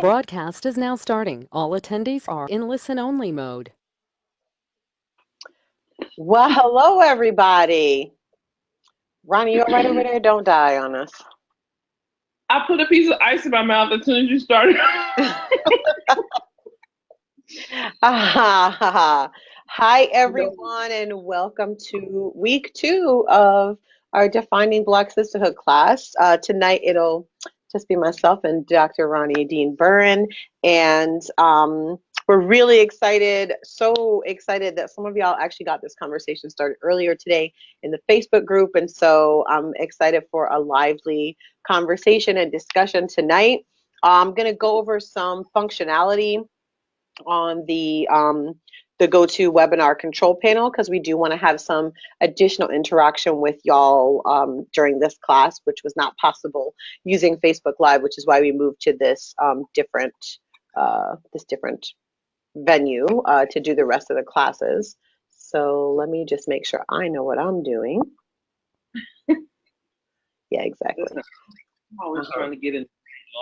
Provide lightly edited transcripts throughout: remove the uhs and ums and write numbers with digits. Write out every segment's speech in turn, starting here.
Broadcast is now starting. All attendees are in listen-only mode. Well, hello, everybody. Ronnie, you all right over there? Don't die on us. I put a piece of ice in my mouth as soon as you started. Hi, everyone, and welcome to week 2 of our Defining Black Sisterhood class. Tonight, it'll just be myself and Dr. Roni Dean-Burren, and we're really excited, so excited that some of y'all actually got this conversation started earlier today in the Facebook group, and so I'm excited for a lively conversation and discussion tonight. I'm going to go over some functionality on the GoToWebinar control panel, because we do want to have some additional interaction with y'all during this class, which was not possible using Facebook Live, which is why we moved to this different venue to do the rest of the classes. So let me just make sure I know what I'm doing. Yeah, exactly. I'm always trying to get in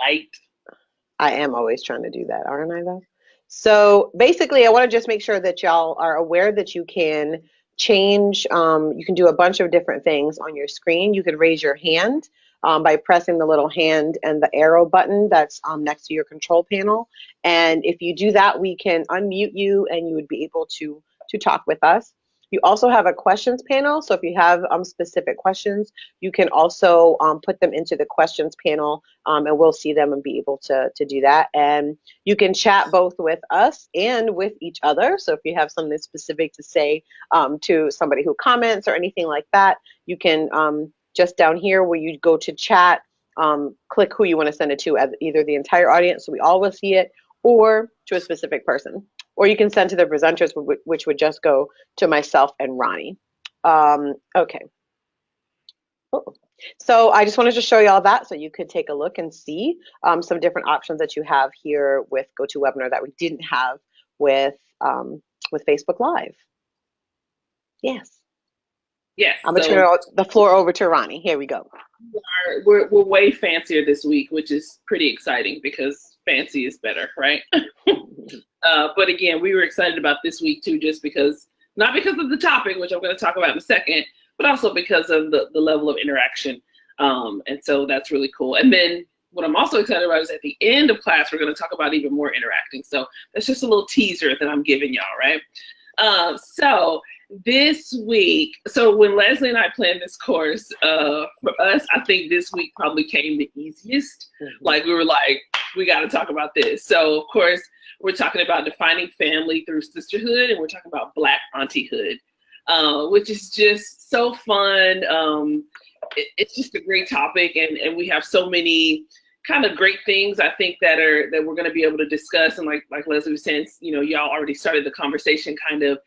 light. I am always trying to do that, aren't I, though? So basically, I want to just make sure that y'all are aware that you can change, you can do a bunch of different things on your screen. You can raise your hand by pressing the little hand and the arrow button that's next to your control panel. And if you do that, we can unmute you and you would be able to talk with us. You also have a questions panel. So if you have specific questions, you can also put them into the questions panel and we'll see them and be able to do that. And you can chat both with us and with each other. So if you have something specific to say to somebody who comments or anything like that, you can just down here where you go to chat, click who you want to send it to, either the entire audience so we all will see it, or to a specific person. Or you can send to the presenters, which would just go to myself and Ronnie. Okay. Oh. So I just wanted to show you all that so you could take a look and see some different options that you have here with GoToWebinar that we didn't have with Facebook Live. Yes. Yes. I'm going to turn the floor over to Ronnie. Here we go. We're way fancier this week, which is pretty exciting because fancy is better, right? But again, we were excited about this week too, just because, not because of the topic, which I'm going to talk about in a second, but also because of the level of interaction. And so that's really cool. And then what I'm also excited about is at the end of class, we're going to talk about even more interacting. So that's just a little teaser that I'm giving y'all, right? So this week, so when Leslie and I planned this course, for us, I think this week probably came the easiest. Like we were like, we got to talk about this. So of course, we're talking about defining family through sisterhood, and we're talking about Black Auntiehood, which is just so fun. It's just a great topic, and we have so many kind of great things I think that we're going to be able to discuss. And like Leslie was saying, y'all already started the conversation kind of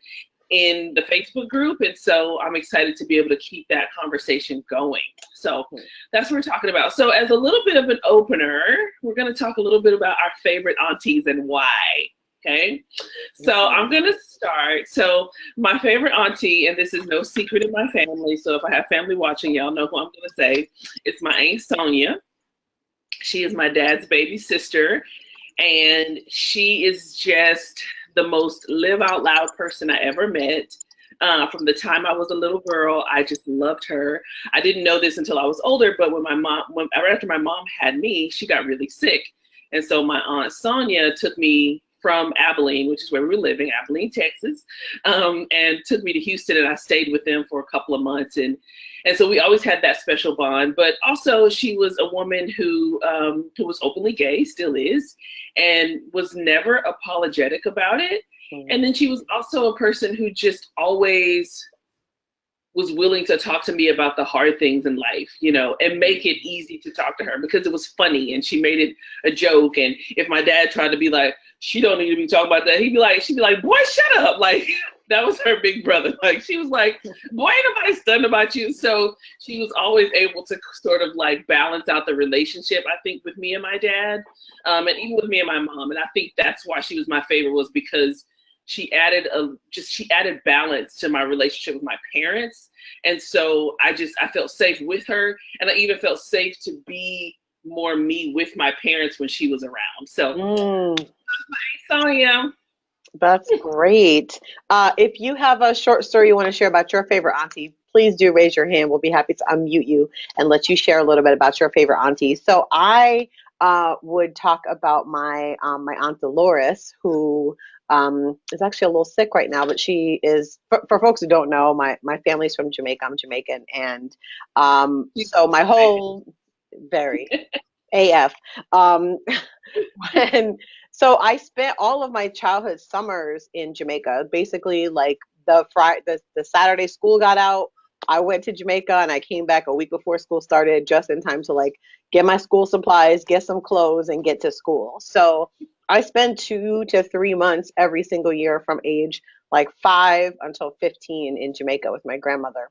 in the Facebook group, and so I'm excited to be able to keep that conversation going. So that's what we're talking about. So as a little bit of an opener, we're going to talk a little bit about our favorite aunties and why. Okay, so I'm going to start. So my favorite auntie, and this is no secret in my family, so if I have family watching, y'all know who I'm going to say. It's my Aunt Sonia. She is my dad's baby sister, and she is just the most live out loud person I ever met. From the time I was a little girl, I just loved her. I didn't know this until I was older, but right after my mom had me, she got really sick. And so my Aunt Sonia took me from Abilene, which is where we were living, Abilene, Texas, and took me to Houston, and I stayed with them for a couple of months. And so we always had that special bond. But also she was a woman who was openly gay, still is, and was never apologetic about it. And then she was also a person who just always was willing to talk to me about the hard things in life, and make it easy to talk to her because it was funny and she made it a joke. And if my dad tried to be like, she don't need to be talking about that, she'd be like, boy, shut up. Like, that was her big brother. Like, she was like, boy, ain't nobody stunned about you. So she was always able to sort of like balance out the relationship, I think, with me and my dad, and even with me and my mom. And I think that's why she was my favorite, was because she added balance to my relationship with my parents. And so I felt safe with her. And I even felt safe to be more me with my parents when she was around. So, Mm, Sonia. that's great. If you have a short story you want to share about your favorite auntie, please do raise your hand. We'll be happy to unmute you and let you share a little bit about your favorite auntie. So I would talk about my my Aunt Dolores, who is actually a little sick right now, but she is, for folks who don't know, my family's from Jamaica. I'm Jamaican. And so my whole, very, AF. Um, when so I spent all of my childhood summers in Jamaica. Basically, like the Saturday school got out, I went to Jamaica and I came back a week before school started, just in time to like get my school supplies, get some clothes, and get to school. So I spent 2 to 3 months every single year from age like 5 until 15 in Jamaica with my grandmother.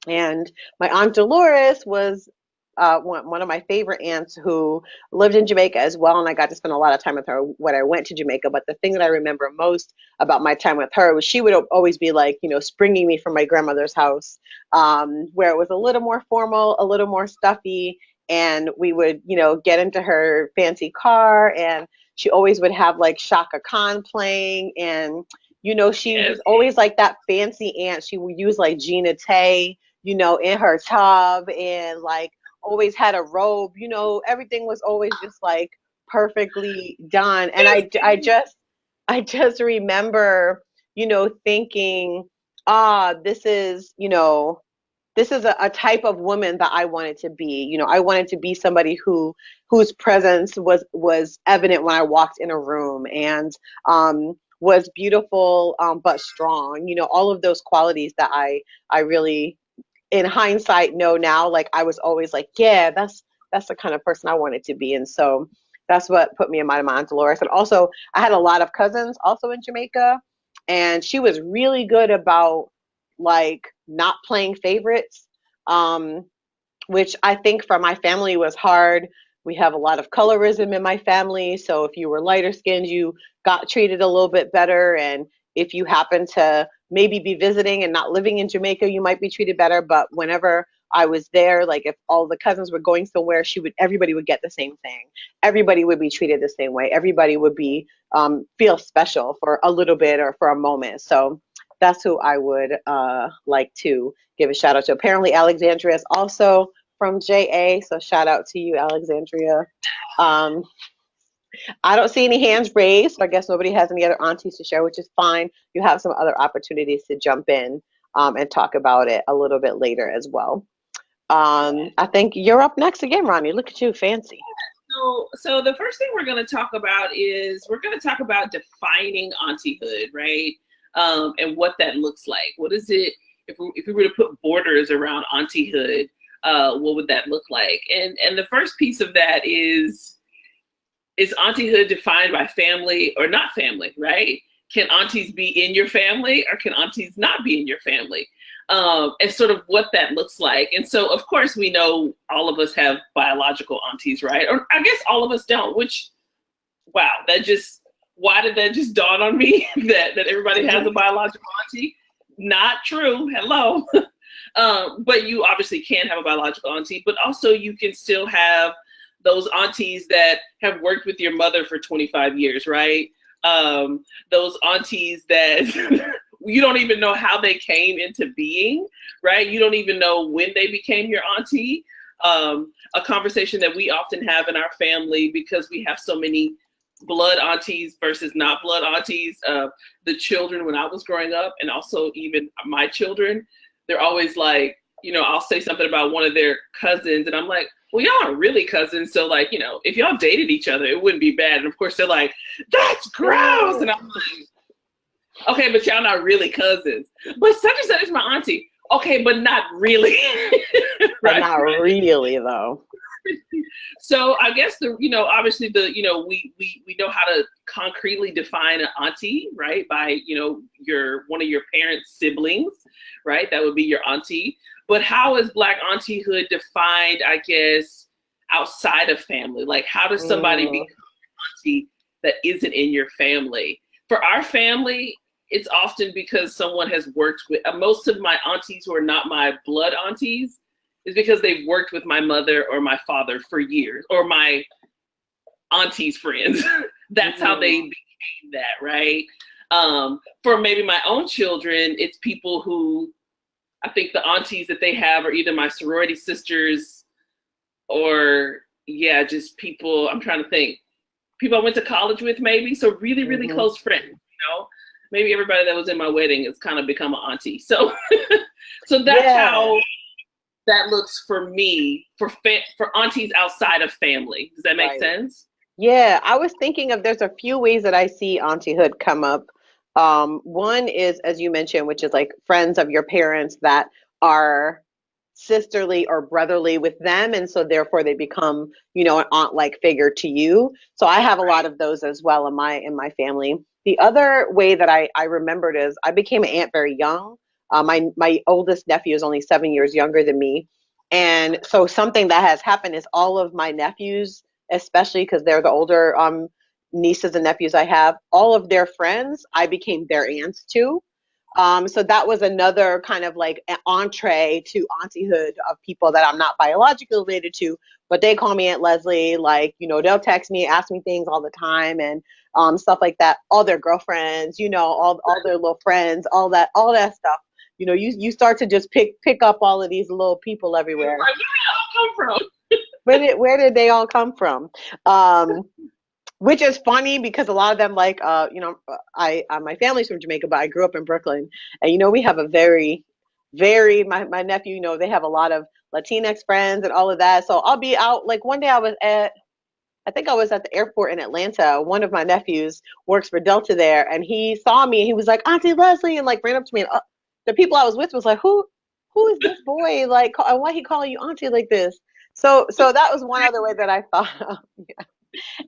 And my Aunt Dolores was one of my favorite aunts who lived in Jamaica as well. And I got to spend a lot of time with her when I went to Jamaica. But the thing that I remember most about my time with her was she would always be like, you know, springing me from my grandmother's house, where it was a little more formal, a little more stuffy. And we would, you know, get into her fancy car, and she always would have like Shaka Khan playing. And, you know, she was always like that fancy aunt. She would use like Gina Tay, you know, in her tub, and like always had a robe, you know, everything was always just like perfectly done. And I just remember, you know, thinking, this is, you know, this is a type of woman that I wanted to be. You know, I wanted to be somebody whose presence was evident when I walked in a room, and was beautiful, but strong. You know, all of those qualities that I really, in hindsight, know now. Like I was always like, yeah, that's the kind of person I wanted to be. And so that's what put me in mind of my Aunt Dolores. And also, I had a lot of cousins also in Jamaica, and she was really good about like not playing favorites, which I think for my family was hard. We have a lot of colorism in my family, so if you were lighter skinned, you got treated a little bit better. And if you happen to maybe be visiting and not living in Jamaica, you might be treated better. But whenever I was there, like if all the cousins were going somewhere, everybody would get the same thing. Everybody would be treated the same way. Everybody would be feel special for a little bit or for a moment. So that's who I would like to give a shout out to. Apparently, Alexandria is also from JA, so shout out to you, Alexandria. I don't see any hands raised, so I guess nobody has any other aunties to share, which is fine. You have some other opportunities to jump in and talk about it a little bit later as well. I think you're up next again, Roni. Look at you, fancy. So the first thing we're going to talk about is we're going to talk about defining auntyhood, right? And what that looks like. What is it, if we were to put borders around auntyhood, what would that look like? And the first piece of that is auntyhood defined by family or not family, right? Can aunties be in your family, or can aunties not be in your family? And sort of what that looks like. And so, of course, we know all of us have biological aunties, right? Or I guess all of us don't, which, wow, why did that just dawn on me that everybody has a biological auntie? Not true. Hello. But you obviously can have a biological auntie, but also you can still have those aunties that have worked with your mother for 25 years, right? Those aunties that you don't even know how they came into being, right? You don't even know when they became your auntie. A conversation that we often have in our family, because we have so many blood aunties versus not blood aunties. The children when I was growing up, and also even my children, they're always like, you know, I'll say something about one of their cousins, and I'm like, well, y'all aren't really cousins, so like, you know, if y'all dated each other, it wouldn't be bad. And of course, they're like, that's gross. And I'm like, okay, but y'all not really cousins. But such and such is my auntie. Okay, but not really. Right? But not really, though. So I guess obviously we know how to concretely define an auntie, right? By, you know, one of your parents' siblings, right? That would be your auntie. But how is Black auntyhood defined, I guess, outside of family? Like, how does somebody become an auntie that isn't in your family? For our family, it's often because someone has worked with most of my aunties who are not my blood aunties is because they've worked with my mother or my father for years, or my auntie's friends. That's how they became that, right? For maybe my own children, it's people who I think the aunties that they have are either my sorority sisters or, yeah, just people, I'm trying to think, people I went to college with maybe. So really, really close friends, you know? Maybe everybody that was in my wedding has kind of become an auntie. So, so that's how that looks for me, for aunties outside of family. Does that make sense? Yeah, I was thinking of, there's a few ways that I see auntyhood come up. One is, as you mentioned, which is like friends of your parents that are sisterly or brotherly with them, and so therefore they become, you know, an aunt-like figure to you. So I have a lot of those as well in my family. The other way that I remembered is I became an aunt very young. My oldest nephew is only 7 years younger than me, and so something that has happened is all of my nephews, especially because they're the older nieces and nephews I have, all of their friends, I became their aunts too. So that was another kind of like an entree to auntyhood of people that I'm not biologically related to, but they call me Aunt Leslie. Like, you know, they'll text me, ask me things all the time, and stuff like that. All their girlfriends, you know, all their little friends, all that stuff. You know, you start to just pick up all of these little people everywhere. Where did they all come from? Where did they all come from? Which is funny because a lot of them, like, you know, my family's from Jamaica, but I grew up in Brooklyn, and you know, we have a very, my nephew, you know, they have a lot of Latinx friends and all of that. So I'll be out. Like one day I think I was at the airport in Atlanta. One of my nephews works for Delta there, and he saw me and he was like, Auntie Leslie, and like ran up to me, and the people I was with was like, who is this boy? Like, why he calling you auntie like this? So that was one other way that I thought of. Yeah.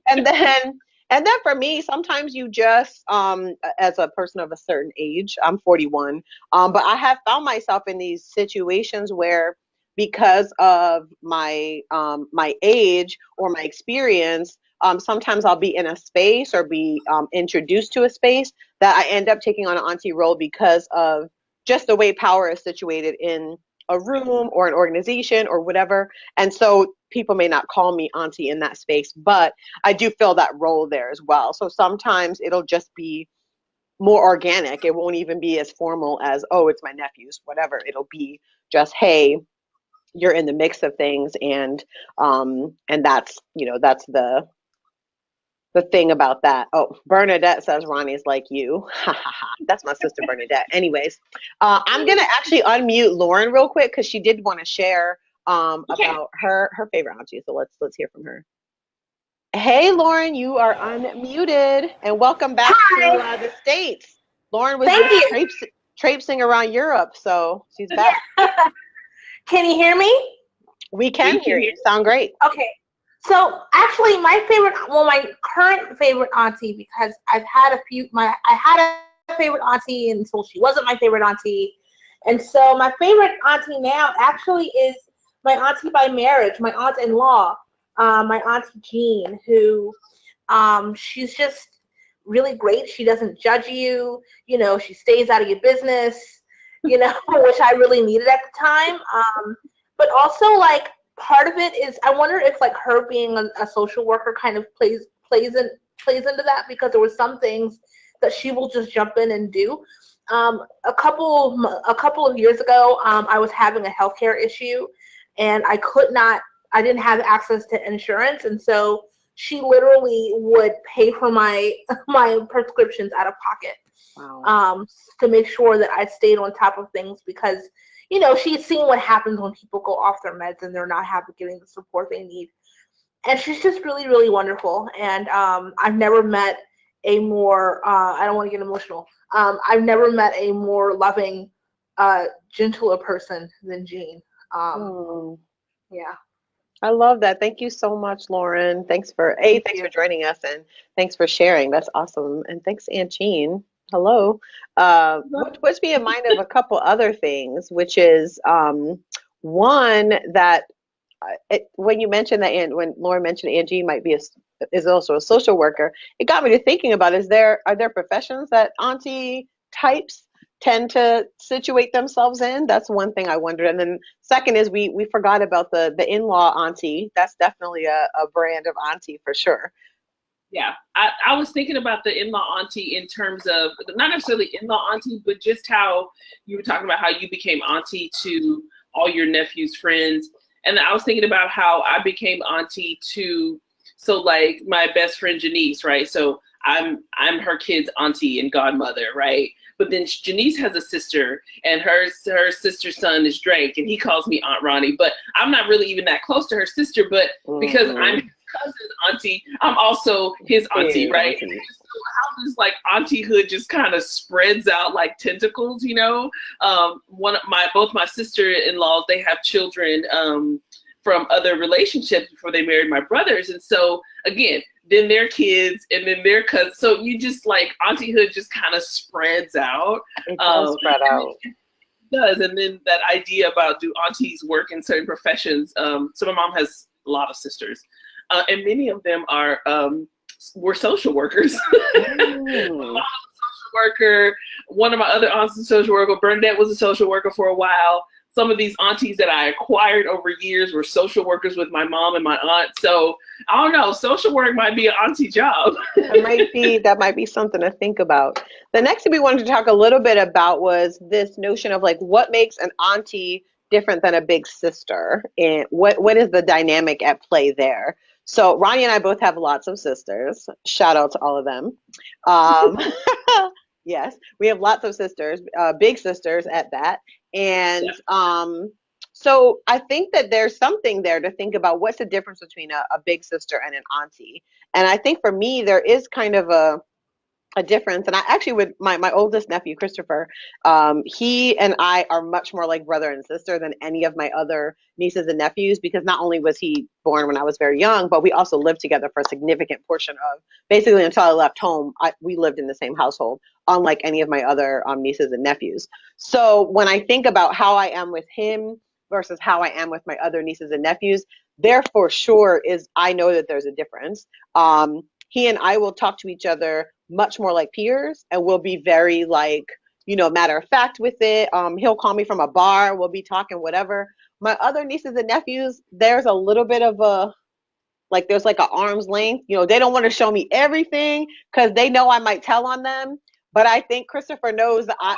And then for me, sometimes you just, as a person of a certain age, I'm 41, but I have found myself in these situations where, because of my my age or my experience, sometimes I'll be in a space or be introduced to a space that I end up taking on an auntie role because of just the way power is situated in a room or an organization or whatever. And so people may not call me auntie in that space, but I do fill that role there as well. So sometimes it'll just be more organic. It won't even be as formal as, oh, it's my nephew's, whatever. It'll be just, hey, you're in the mix of things. And that's, you know, that's the thing about that. Oh, Bernadette says Ronnie's like you. That's my sister Bernadette. Anyways, I'm gonna actually unmute Lauren real quick because she did want to share about her favorite auntie. So let's hear from her. Hey, Lauren, you are unmuted, and welcome back to the States. Lauren was traipsing around Europe, so she's back. Can you hear me? We can hear you. Sound great. Okay. So actually, my current favorite auntie, because I had a favorite auntie until she wasn't my favorite auntie, and so my favorite auntie now actually is my auntie by marriage, my aunt-in-law, my auntie Jean, who she's just really great. She doesn't judge you, you know. She stays out of your business, you know, which I really needed at the time. But also, like, part of it is, I wonder if like her being a social worker kind of plays into that, because there were some things that she will just jump in and do. A couple of years ago, I was having a healthcare issue, and I didn't have access to insurance, and so she literally would pay for my prescriptions out of pocket. Wow. To make sure that I stayed on top of things, because, you know, she's seen what happens when people go off their meds and they're not getting the support they need. And she's just really, really wonderful. And I've never met a more, I don't want to get emotional, I've never met a more loving, gentler person than Jean. Yeah. I love that. Thank you so much, Lauren. Thanks for joining us, and thanks for sharing. That's awesome. And thanks, Aunt Jean. Hello. Which puts me in mind of a couple other things, which is one that when you mentioned that, when Lauren mentioned Aunt Jean is also a social worker, it got me to thinking about, are there professions that auntie types tend to situate themselves in. That's one thing I wondered. And then second is we forgot about the in-law auntie. That's definitely a brand of auntie for sure. Yeah, I was thinking about the in-law auntie in terms of not necessarily in-law auntie, but just how you were talking about how you became auntie to all your nephew's friends. And I was thinking about how I became auntie to, so like my best friend Janice, right? So I'm her kid's auntie and godmother, right? But then Janice has a sister, and her sister's son is Drake, and he calls me Aunt Roni. But I'm not really even that close to her sister, but because I'm his cousin's auntie, I'm also his auntie, right? So how this like Auntiehood just kind of spreads out like tentacles, you know? Both my sister-in-laws, they have children from other relationships before they married my brothers, and so again, then their kids, and then their cousins. So you just like Auntiehood just kind of spreads out. It does spread out. It does, and then that idea about do aunties work in certain professions? So my mom has a lot of sisters, and many of them were social workers. My mom was a social worker. One of my other aunts was a social worker. Bernadette was a social worker for a while. Some of these aunties that I acquired over years were social workers with my mom and my aunt. So I don't know, social work might be an auntie job. That might be something to think about. The next thing we wanted to talk a little bit about was this notion of like what makes an auntie different than a big sister, and what is the dynamic at play there. So Ronnie and I both have lots of sisters. Shout out to all of them. Yes, we have lots of sisters, big sisters at that. And so I think that there's something there to think about what's the difference between a big sister and an auntie. And I think for me, there is kind of a difference. And I actually would, my oldest nephew, Christopher, he and I are much more like brother and sister than any of my other nieces and nephews, because not only was he born when I was very young, but we also lived together for a significant portion of, basically until I left home, we lived in the same household, unlike any of my other nieces and nephews. So when I think about how I am with him versus how I am with my other nieces and nephews, there for sure is, I know that there's a difference. He and I will talk to each other much more like peers, and we'll be very like, matter of fact with it. He'll call me from a bar, we'll be talking whatever. My other nieces and nephews, there's a little bit of there's like an arm's length. They don't want to show me everything because they know I might tell on them. But I think Christopher knows that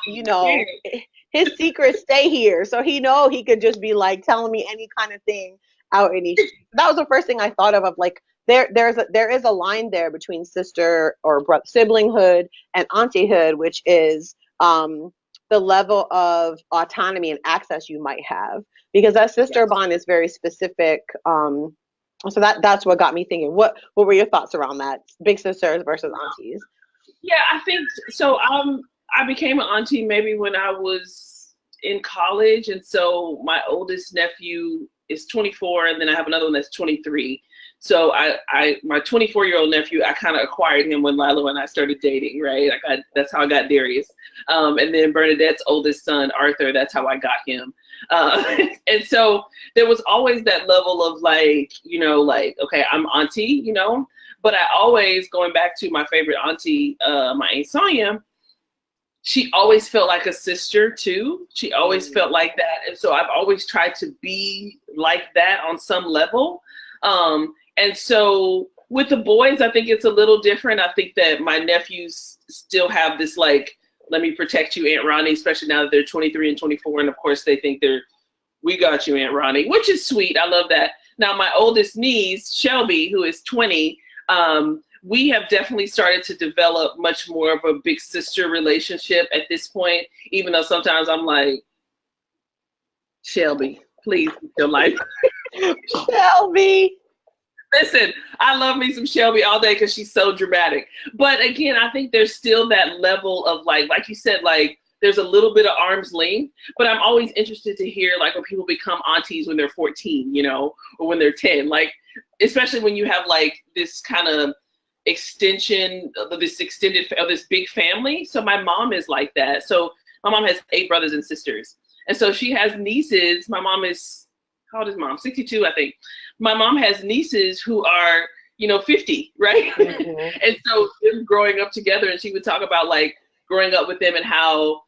his secrets stay here. So he could just be like telling me any kind of thing out in each. That was the first thing I thought of like, there is a line there between sister or siblinghood and auntie-hood, which is the level of autonomy and access you might have, because that sister bond is very specific. So that's what got me thinking. What were your thoughts around that, big sisters versus aunties? Yeah, I think so. I became an auntie maybe when I was in college, and so my oldest nephew is 24, and then I have another one that's 23. So my 24-year-old nephew, I kind of acquired him when Lila and I started dating, right? That's how I got Darius. And then Bernadette's oldest son, Arthur, that's how I got him. And so there was always that level of like, okay, I'm auntie, but I always, going back to my favorite auntie, my Aunt Sonia, she always felt like a sister too. She always felt like that. And so I've always tried to be like that on some level. And so with the boys, I think it's a little different. I think that my nephews still have this, like, let me protect you, Aunt Ronnie, especially now that they're 23 and 24. And of course they think we got you, Aunt Ronnie, which is sweet. I love that. Now my oldest niece, Shelby, who is 20, we have definitely started to develop much more of a big sister relationship at this point, even though sometimes I'm like, Shelby, please keep your life. Shelby. Listen, I love me some Shelby all day because she's so dramatic. But again, I think there's still that level of like you said, like there's a little bit of arm's length, but I'm always interested to hear like when people become aunties when they're 14, or when they're 10, like, especially when you have like this kind of extension of this big family. So my mom is like that. So my mom has 8 brothers and sisters. And so she has nieces. My mom is, how old is mom? 62, I think. My mom has nieces who are, 50, right? Mm-hmm. And so them growing up together, and she would talk about like growing up with them and how,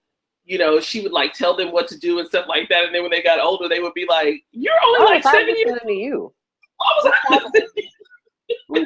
she would like tell them what to do and stuff like that. And then when they got older, they would be like, "You're only like What's 7 years." happening to you? What was happening?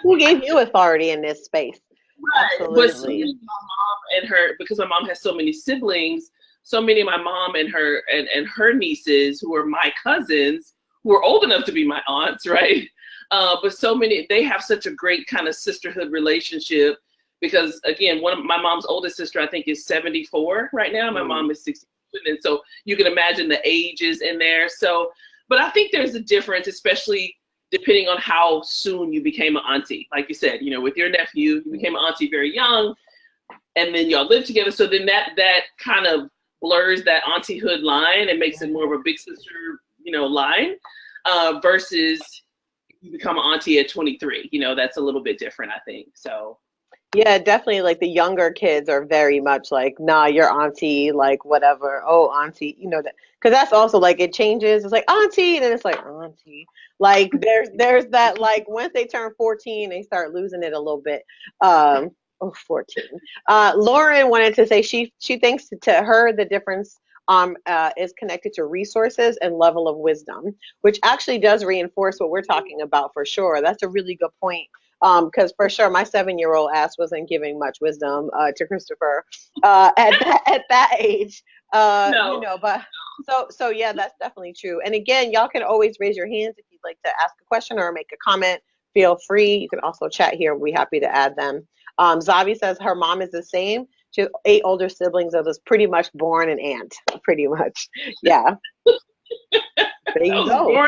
Who gave you authority in this space? Right. But so many of my mom and her, because my mom has so many siblings, so many of my mom and her nieces who are my cousins, who are old enough to be my aunts, right? But so many, they have such a great kind of sisterhood relationship because, again, one of my mom's oldest sister, I think, is 74 right now. My mom is 60. And so you can imagine the ages in there. So, but I think there's a difference, especially depending on how soon you became an auntie. Like you said, with your nephew, you became an auntie very young, and then y'all live together. So then that kind of blurs that auntie-hood line and makes it more of a big sister, line, versus you become an auntie at 23. That's a little bit different, I think. So. Yeah, definitely. Like the younger kids are very much like, nah, you're auntie, like whatever. Oh, auntie, that, because that's also like it changes. It's like auntie, and then it's like auntie. Like there's that, like once they turn 14, they start losing it a little bit. 14. Lauren wanted to say she thinks to her the difference is connected to resources and level of wisdom, which actually does reinforce what we're talking about for sure. That's a really good point. Because for sure, my 7-year-old ass wasn't giving much wisdom to Christopher at that age. No. But so yeah, that's definitely true. And again, y'all can always raise your hands if you'd like to ask a question or make a comment. Feel free. You can also chat here. We'll be happy to add them. Zavi says her mom is the same. She has 8 older siblings that was pretty much born an aunt. Pretty much, yeah. There you go.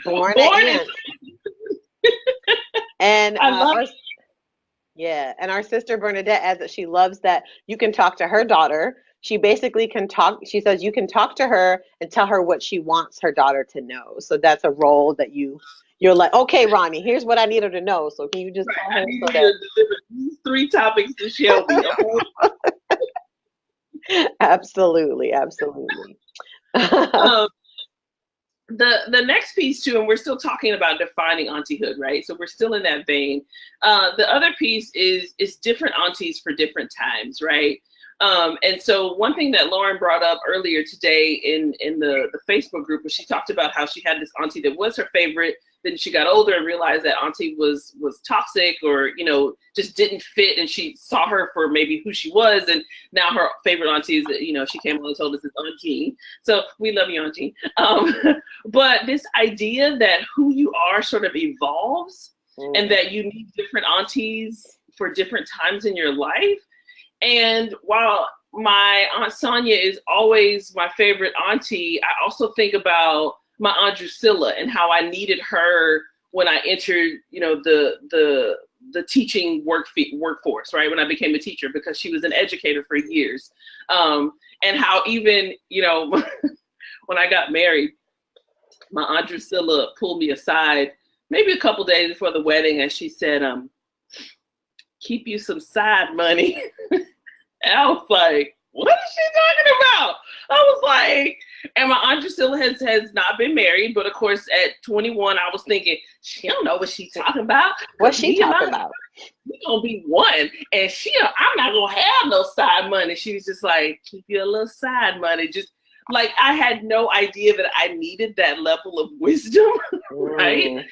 Born an aunt. And and our sister Bernadette adds that she loves that you can talk to her daughter. She basically can talk. She says you can talk to her and tell her what she wants her daughter to know. So that's a role that you're like, okay, Roni, here's what I need her to know. So can you just tell her? So that... these 3 topics to Shelby. Absolutely. The next piece too, and we're still talking about defining auntie-hood, right? So we're still in that vein. The other piece is different aunties for different times, right? And so one thing that Lauren brought up earlier today in the Facebook group was she talked about how she had this auntie that was her favorite. Then she got older and realized that auntie was toxic or, just didn't fit. And she saw her for maybe who she was. And now her favorite auntie is, she came on and told us it's Auntie. So we love you, Auntie. But this idea that who you are sort of evolves and that you need different aunties for different times in your life. And while my Aunt Sonia is always my favorite auntie, I also think about my Aunt Drusilla and how I needed her when I entered, the teaching workforce, right? When I became a teacher, because she was an educator for years. And how even, when I got married, my Aunt Drusilla pulled me aside maybe a couple days before the wedding, and she said, keep you some side money. And I was like, what is she talking about? I was like, and my Aunt Drusilla has not been married, but of course at 21, I was thinking, she don't know what she's talking about. What's she talking about? We're gonna be one, and I'm not gonna have no side money. She was just like, keep you a little side money. Just like I had no idea that I needed that level of wisdom, right? And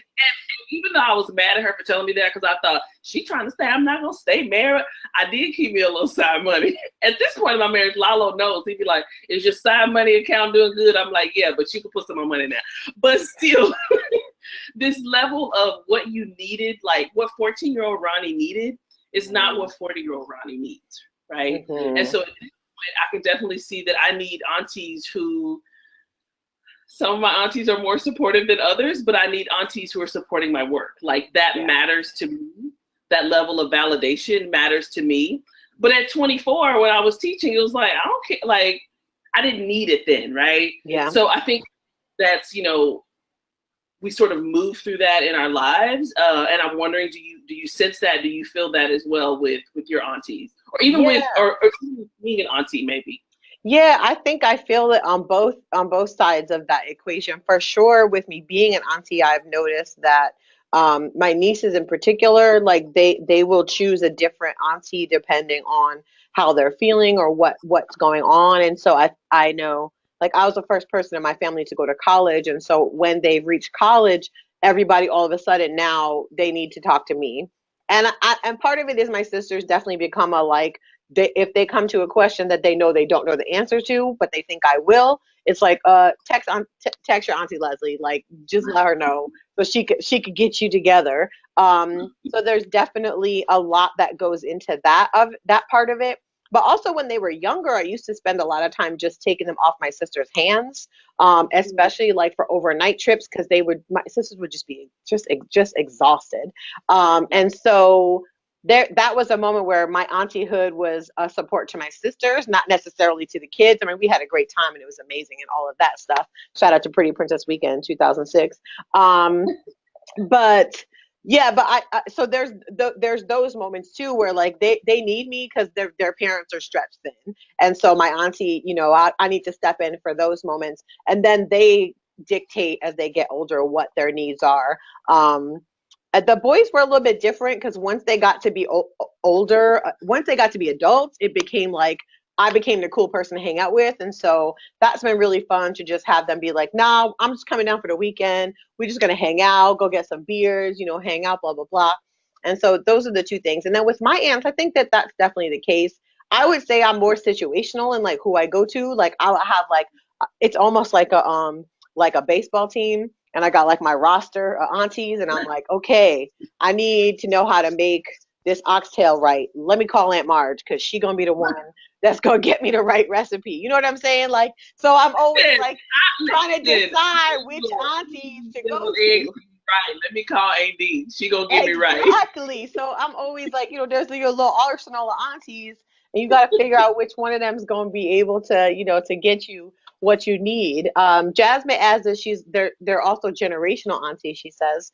even though I was mad at her for telling me that, because I thought she trying to say I'm not gonna stay married, I did keep me a little side money. At this point in my marriage, Lalo knows. He'd be like, "Is your side money account doing good?" I'm like, "Yeah, but you can put some more money in there." But still, this level of what you needed, like what 14-year-old Roni needed, is not what 40-year-old Roni needs, right? And so I can definitely see that I need aunties who, some of my aunties are more supportive than others, but I need aunties who are supporting my work. Like that matters to me. That level of validation matters to me. But at 24, when I was teaching, it was like, I don't care. Like I didn't need it then, right? Yeah. So I think that's, we sort of move through that in our lives. And I'm wondering, do you sense that? Do you feel that as well with your aunties? Or even with, or being an auntie, maybe. Yeah, I think I feel it on both sides of that equation. For sure, with me being an auntie, I've noticed that My nieces in particular, like they will choose a different auntie depending on how they're feeling or what's going on. And so I know, like, I was the first person in my family to go to college, and so when they've reached college, everybody all of a sudden now they need to talk to me. And part of it is my sisters definitely become a like, if they come to a question that they know they don't know the answer to, but they think I will, it's like text your auntie Leslie, like just let her know so she could get you together. So there's definitely a lot that goes into that part of it. But also when they were younger, I used to spend a lot of time just taking them off my sister's hands, especially like for overnight trips, because my sisters would just be just exhausted. And so that was a moment where my auntie-hood was a support to my sisters, not necessarily to the kids. I mean, we had a great time and it was amazing and all of that stuff. Shout out to Pretty Princess Weekend 2006. But yeah, but so there's those moments too where like they need me because their parents are stretched thin, and so my auntie, I need to step in for those moments, and then they dictate as they get older what their needs are. The boys were a little bit different because once they got to be older, once they got to be adults, it became like I became the cool person to hang out with. And so that's been really fun to just have them be like, nah, I'm just coming down for the weekend. We're just going to hang out, go get some beers, hang out, blah, blah, blah. And so those are the two things. And then with my aunts, I think that that's definitely the case. I would say I'm more situational in like who I go to. Like I'll have like, it's almost like a baseball team. And I got like my roster of aunties and I'm like, okay, I need to know how to make this oxtail right. Let me call Aunt Marge because she's going to be the one that's going to get me the right recipe. You know what I'm saying? Like, so I'm always like trying to decide which aunties to go to. Right. Let me call AD. She going to get me right. Exactly. So I'm always like, there's your little arsenal of aunties and you got to figure out which one of them is going to be able to, to get you what you need. Jasmine adds that they're also generational aunties. She says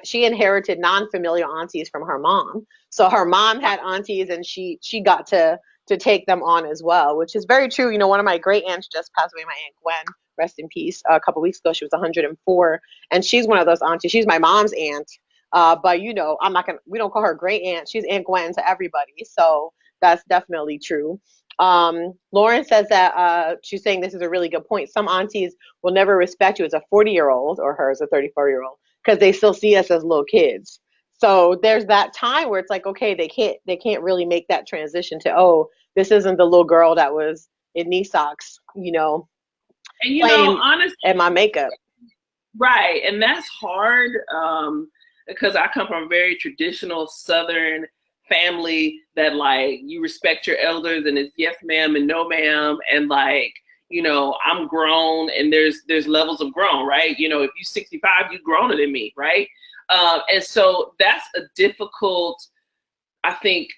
she inherited non-familial aunties from her mom. So her mom had aunties and she got to take them on as well, which is very true. One of my great aunts just passed away, my Aunt Gwen, rest in peace, a couple weeks ago. She was 104 and she's one of those aunties. She's my mom's aunt. But we don't call her great aunt. She's Aunt Gwen to everybody. So that's definitely true. Lauren says that she's saying this is a really good point. Some aunties will never respect you as a 40-year-old or her as a 34-year-old because they still see us as little kids. So there's that time where it's like, okay, they can't really make that transition to, oh, this isn't the little girl that was in knee socks, and honestly, and my makeup. Right, and that's hard because I come from a very traditional Southern family that like you respect your elders and it's yes ma'am and no ma'am and like I'm grown and there's levels of grown, right? If you're 65 you're growner than me, right? And so that's a difficult, I think,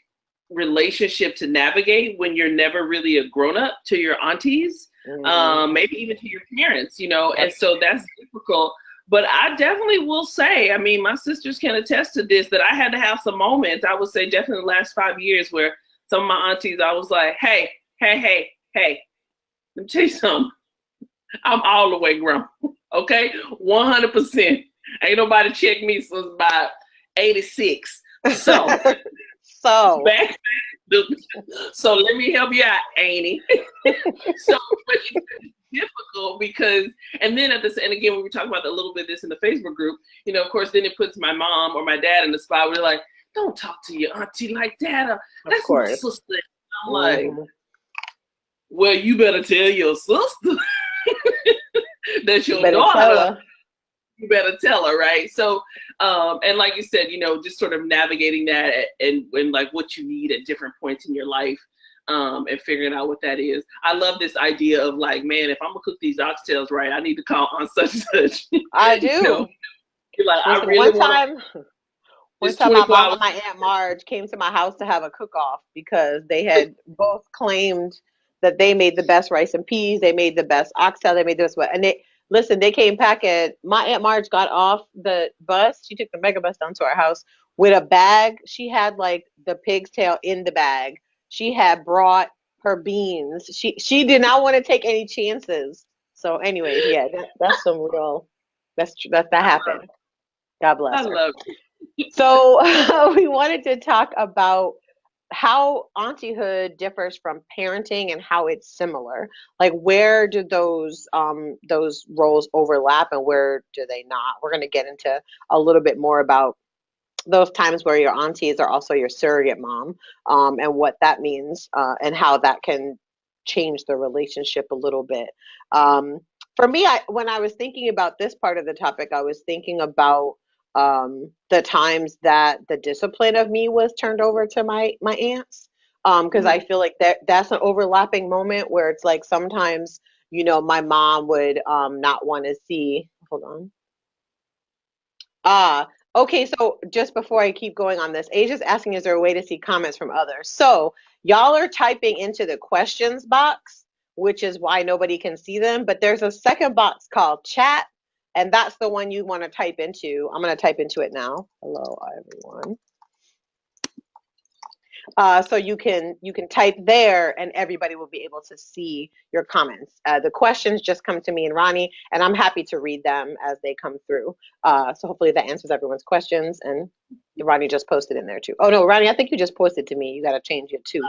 relationship to navigate when you're never really a grown-up to your aunties, maybe even to your parents, and so that's difficult. But I definitely will say, I mean, my sisters can attest to this, that I had to have some moments, I would say definitely the last 5 years, where some of my aunties, I was like, hey, let me tell you something. I'm all the way grown, okay? 100%. Ain't nobody checked me since about 86. So, so let me help you out, Annie. So, but it's difficult because, and then and again, when we talk about a little bit of this in the Facebook group, of course, then it puts my mom or my dad in the spot where they're like, don't talk to your auntie like that. That's my sister. I'm like, well, you better tell your sister that's your daughter. You better tell her, right? So, and like you said, just sort of navigating that and like what you need at different points in your life, and figuring out what that is. I love this idea of like, man, if I'm gonna cook these oxtails right, I need to call on such and such. I do. You're like, I really one time my mom and my Aunt Marge came to my house to have a cook-off because they had both claimed that they made the best rice and peas, they made the best oxtail, they made this one, and they came packing. My Aunt Marge got off the bus. She took the mega bus down to our house with a bag. She had like the pig's tail in the bag. She had brought her beans. She did not want to take any chances. So anyway, yeah, that's some real. That happened. God bless I her. love it. So we wanted to talk about how auntyhood differs from parenting and how it's similar. Like, where do those roles overlap and where do they not? We're going to get into a little bit more about those times where your aunties are also your surrogate mom, and what that means, and how that can change the relationship a little bit. For me, when I was thinking about this part of the topic, I was thinking about the times that the discipline of me was turned over to my aunts, because I feel like that's an overlapping moment where it's like sometimes, my mom would not want to see. Hold on. Okay, so just before I keep going on this, Asia's asking, is there a way to see comments from others? So y'all are typing into the questions box, which is why nobody can see them, but there's a second box called chat, and that's the one you want to type into. I'm going to type into it now. Hello, everyone. So you can type there and everybody will be able to see your comments. The questions just come to me and Roni, and I'm happy to read them as they come through. So hopefully that answers everyone's questions, and Roni just posted in there too. Oh no, Roni, I think you just posted to me. You got to change it to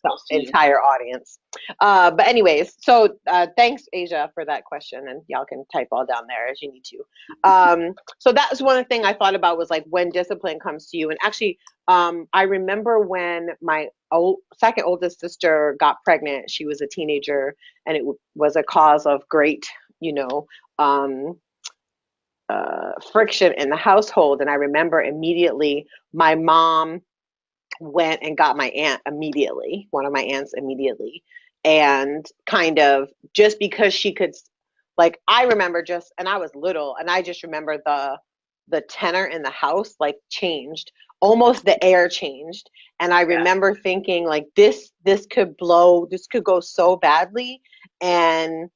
the entire audience. But anyways, so thanks Asia for that question, and y'all can type all down there as you need to. So that's one thing I thought about was like when discipline comes to you. And actually, I remember when my second oldest sister got pregnant. She was a teenager, and it was a cause of great, friction in the household. And I remember immediately my mom went and got my aunt immediately, one of my aunts immediately, and kind of just because she could, like, I remember and I was little, and I just remember the tenor in the house like changed, almost the air changed, and I remember thinking like this could go so badly. And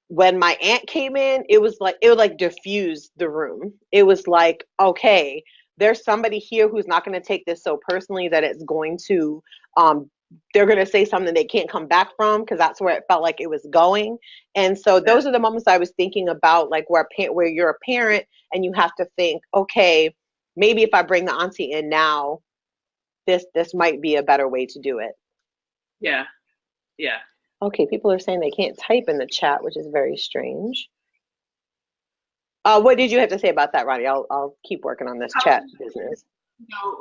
when my aunt came in, it would diffuse the room. It was like, okay, there's somebody here who's not going to take this so personally that it's going to they're going to say something they can't come back from, because that's where it felt like it was going. And so those are the moments I was thinking about, like where you're a parent and you have to think, okay, maybe if I bring the auntie in now, this might be a better way to do it. Yeah. Okay, people are saying they can't type in the chat, which is very strange. What did you have to say about that, Roni? I'll keep working on this chat business.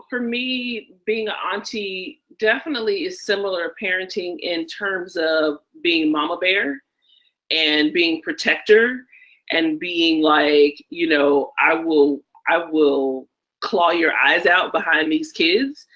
For me, being an auntie definitely is similar parenting in terms of being mama bear and being protector and being like, I will claw your eyes out behind these kids.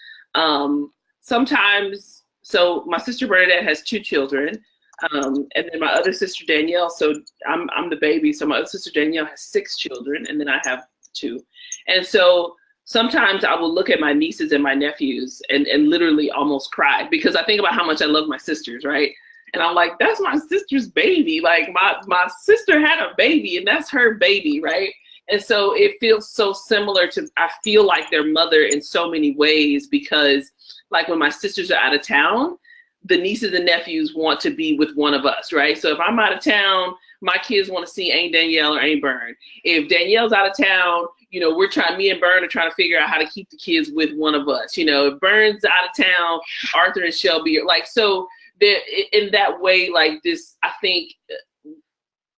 Sometimes, so my sister Bernadette has 2 children. And then my other sister Danielle, so I'm the baby, so my other sister Danielle has 6 children, and then I have 2. And so sometimes I will look at my nieces and my nephews and literally almost cry, because I think about how much I love my sisters, right? And I'm like, that's my sister's baby. Like my sister had a baby, and that's her baby, right? And so it feels so similar to, I feel like their mother in so many ways, because like when my sisters are out of town, the nieces and nephews want to be with one of us, right? So if I'm out of town, my kids want to see Aunt Danielle or Aunt Bern. If Danielle's out of town, me and Bern are trying to figure out how to keep the kids with one of us. If Bern's out of town, Arthur and Shelby are like, so in that way, like this, I think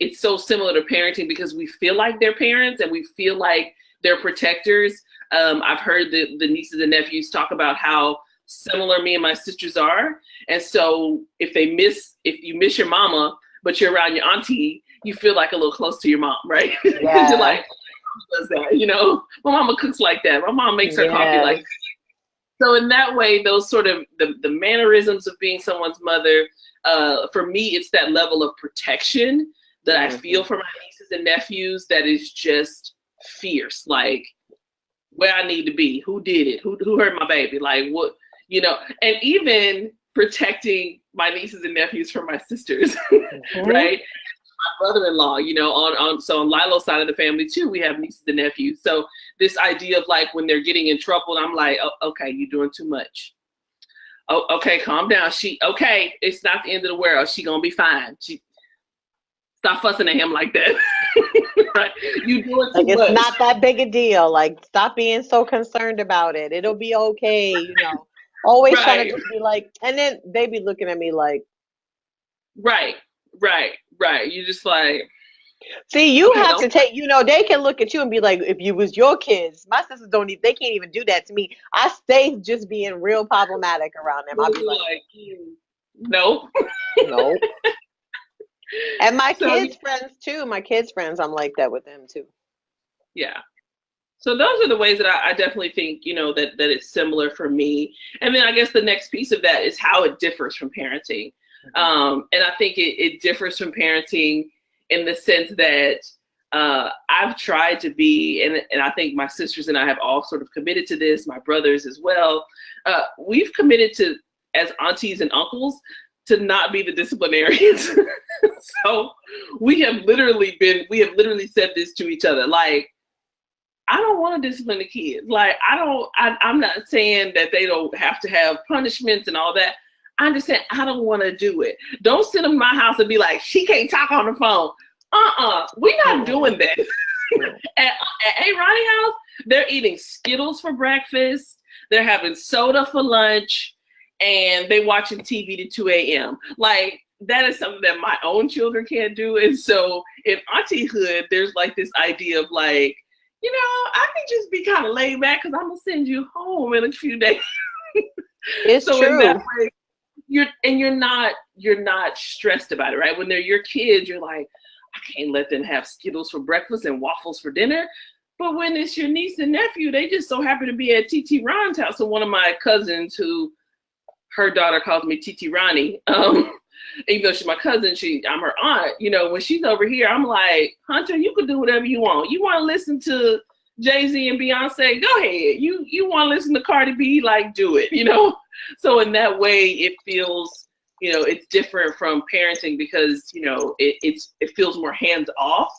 it's so similar to parenting because we feel like they're parents and we feel like they're protectors. I've heard the nieces and nephews talk about how similar me and my sisters are. And so if you miss your mama, but you're around your auntie, you feel like a little close to your mom, right? Because you're like, does that, my mama cooks like that. My mom makes her coffee like that. So in that way, those sort of the mannerisms of being someone's mother, for me, it's that level of protection that I feel for my nieces and nephews that is just fierce. Like, where I need to be, who did it, who hurt my baby, like what, and even protecting my nieces and nephews from my sisters, right? My brother-in-law, on Lilo's side of the family too, we have nieces and nephews. So this idea of like when they're getting in trouble, I'm like, oh, okay, you're doing too much. Oh, okay, calm down. It's not the end of the world. She gonna be fine. Stop fussing at him like that. Right? You doing too Like, it's much. not that big a deal. Like, stop being so concerned about it. It'll be okay, you know. Always trying to Right. just be like, and then they be looking at me like, Right. You just like, see, you okay, have to don't. take, you know, they can look at you and be like, if you was your kids, my sisters don't even, they can't even do that to me. I stay just being real problematic around them. I'll be like, No. no. And my So kids' friends too. My kids' friends, I'm like that with them too. yeah. So those are the ways that I definitely think, you know, that it's similar for me. And then I guess the next piece of that is how it differs from parenting. And I think it differs from parenting in the sense that I've tried to be, and I think my sisters and I have all sort of committed to this, my brothers as well. We've committed to, as aunties and uncles, to not be the disciplinarians. So we have literally said this to each other, like, I don't want to discipline the kids. Like, I'm not saying that they don't have to have punishments and all that. I'm just saying I don't want to do it. Don't sit in my house and be like, she can't talk on the phone. We're not doing that. At Aunt Ronnie's house, they're eating Skittles for breakfast. They're having soda for lunch, and they watching TV to 2 a.m. Like, that is something that my own children can't do. And so in Auntiehood, there's like this idea of like, you know, I can just be kind of laid back because I'm gonna send you home in a few days. It's so true. In that way, you're not stressed about it, right? When they're your kids, you're like, I can't let them have Skittles for breakfast and waffles for dinner. But when it's your niece and nephew, they just so happen to be at TT Ron's house. So one of my cousins, who her daughter calls me TT Ronnie, even though she's my cousin, I'm her aunt. You know, when she's over here, I'm like, Hunter, you can do whatever you want. You want to listen to Jay-Z and Beyonce? Go ahead. You want to listen to Cardi B? Like, do it. You know. So in that way, it feels, you know, it's different from parenting because, you know, it feels more hands off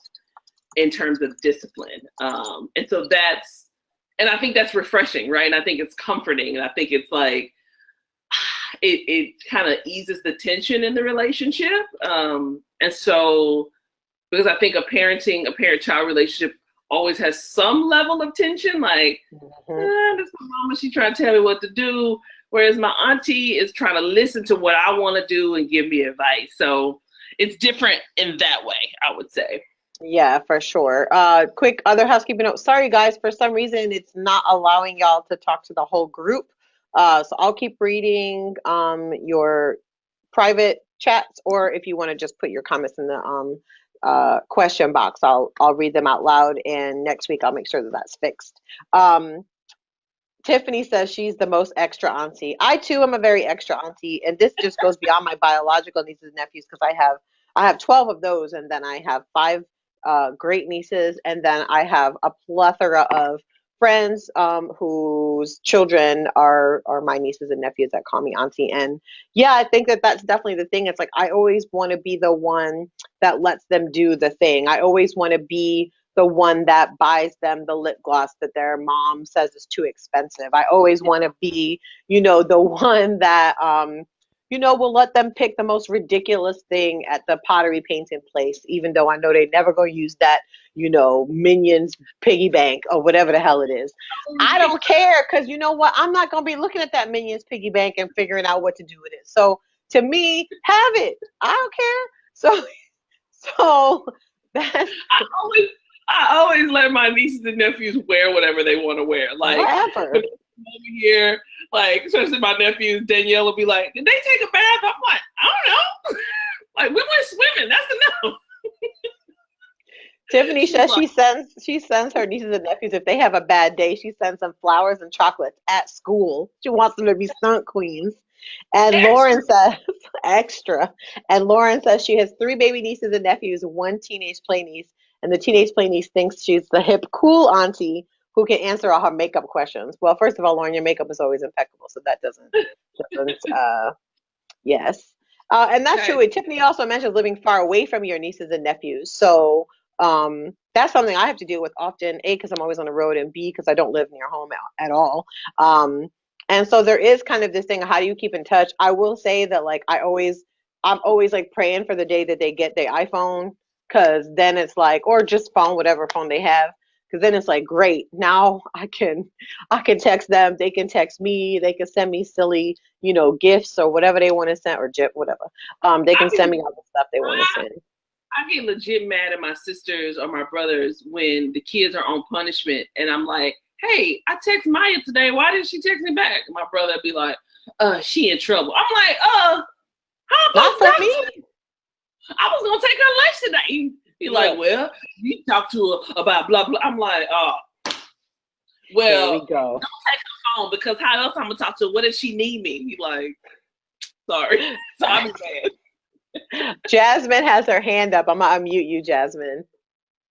in terms of discipline. And so I think that's refreshing, right? And I think it's comforting, and I think it's like, it kind of eases the tension in the relationship. And so, because I think a parent-child relationship always has some level of tension, like, this my mama, she trying to tell me what to do, whereas my auntie is trying to listen to what I want to do and give me advice. So it's different in that way, I would say. Yeah, for sure. Quick other housekeeping note. Sorry, guys, for some reason it's not allowing y'all to talk to the whole group. So I'll keep reading your private chats, or if you want to just put your comments in the question box, I'll read them out loud, and next week I'll make sure that that's fixed. Tiffany says she's the most extra auntie. I too am a very extra auntie, and this just goes beyond my biological nieces and nephews because I have 12 of those, and then I have 5 great nieces, and then I have a plethora of friends whose children are my nieces and nephews that call me auntie. And yeah, I think that that's definitely the thing. It's like I always want to be the one that lets them do the thing. I always want to be the one that buys them the lip gloss that their mom says is too expensive. I always want to be, you know, the one that you know, will let them pick the most ridiculous thing at the pottery painting place, even though I know they never gonna use that, you know, Minions piggy bank or whatever the hell it is. I don't care, because you know what? I'm not gonna be looking at that Minions piggy bank and figuring out what to do with it. So to me, have it. I don't care. So that's I always let my nieces and nephews wear whatever they want to wear. Like, whatever. Over here, like, especially my nephews, Danielle will be like, did they take a bath? I'm like, I don't know. Like, we went swimming. That's enough. Tiffany says she sends her nieces and nephews, if they have a bad day, she sends them flowers and chocolates at school. She wants them to be stunt queens. And extra. Lauren says extra. And Lauren says she has 3 baby nieces and nephews, 1 teenage play niece, and the teenage play niece thinks she's the hip, cool auntie who can answer all her makeup questions. Well, first of all, Lauren, your makeup is always impeccable, so that doesn't yes. And that's true. Tiffany also mentioned living far away from your nieces and nephews. So that's something I have to deal with often, A, because I'm always on the road, and B, because I don't live near home at all. And so there is kind of this thing, how do you keep in touch? I will say that, like, I'm always like praying for the day that they get their iPhone. because then it's like, or just phone, whatever phone they have, because then it's like, great, now I can text them, they can text me, they can send me silly, gifts or whatever they want to send, or whatever. They can send me all the stuff they want to send. I get legit mad at my sisters or my brothers when the kids are on punishment, and I'm like, hey, I text Maya today, why didn't she text me back? My brother would be like, she in trouble. I'm like, how Not about for me. I was gonna take her lunch today. Be like, well, you talk to her about blah blah. I'm like, well, there we go. Don't take her phone, because how else I'm gonna talk to her? What if she need me? Be like, sorry. So I'm bad. Jasmine has her hand up. I'm gonna unmute you, Jasmine.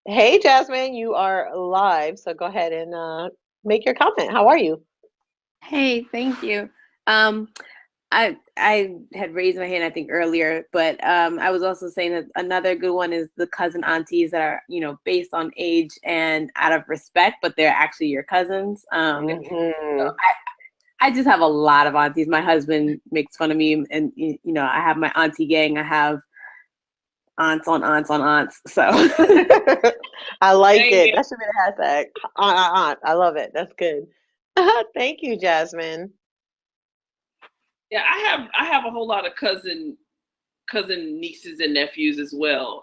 Hey, Jasmine, you are live, so go ahead and make your comment. How are you? Hey, thank you. I had raised my hand, I think, earlier, but I was also saying that another good one is the cousin aunties that are, based on age and out of respect, but they're actually your cousins. So I just have a lot of aunties. My husband makes fun of me, and I have my auntie gang. I have aunts on aunts on aunts. So I like it. That should be the hashtag. Aunt. I love it. That's good. Thank you, Jasmine. Yeah, I have a whole lot of cousin nieces and nephews as well.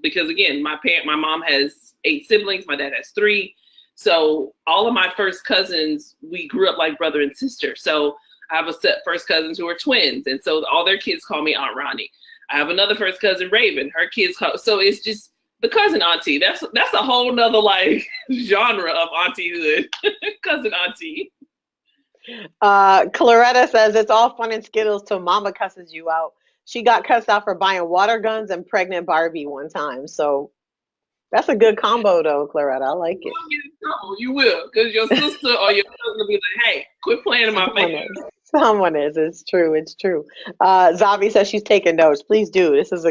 Because again, my mom has 8 siblings, my dad has 3. So all of my first cousins, we grew up like brother and sister. So I have a set first cousins who are twins, and so all their kids call me Aunt Roni. I have another first cousin, Raven. Her kids call, so it's just the cousin auntie. That's a whole nother like genre of auntie-hood. Cousin auntie. Claretta says it's all fun and skittles till mama cusses you out. She got cussed out for buying water guns and pregnant Barbie one time. So that's a good combo though, Claretta. I like it. You will, because your sister or your cousin will be like, hey, quit playing in my face. Someone is. It's true. It's true. Zavi says she's taking notes. Please do. This is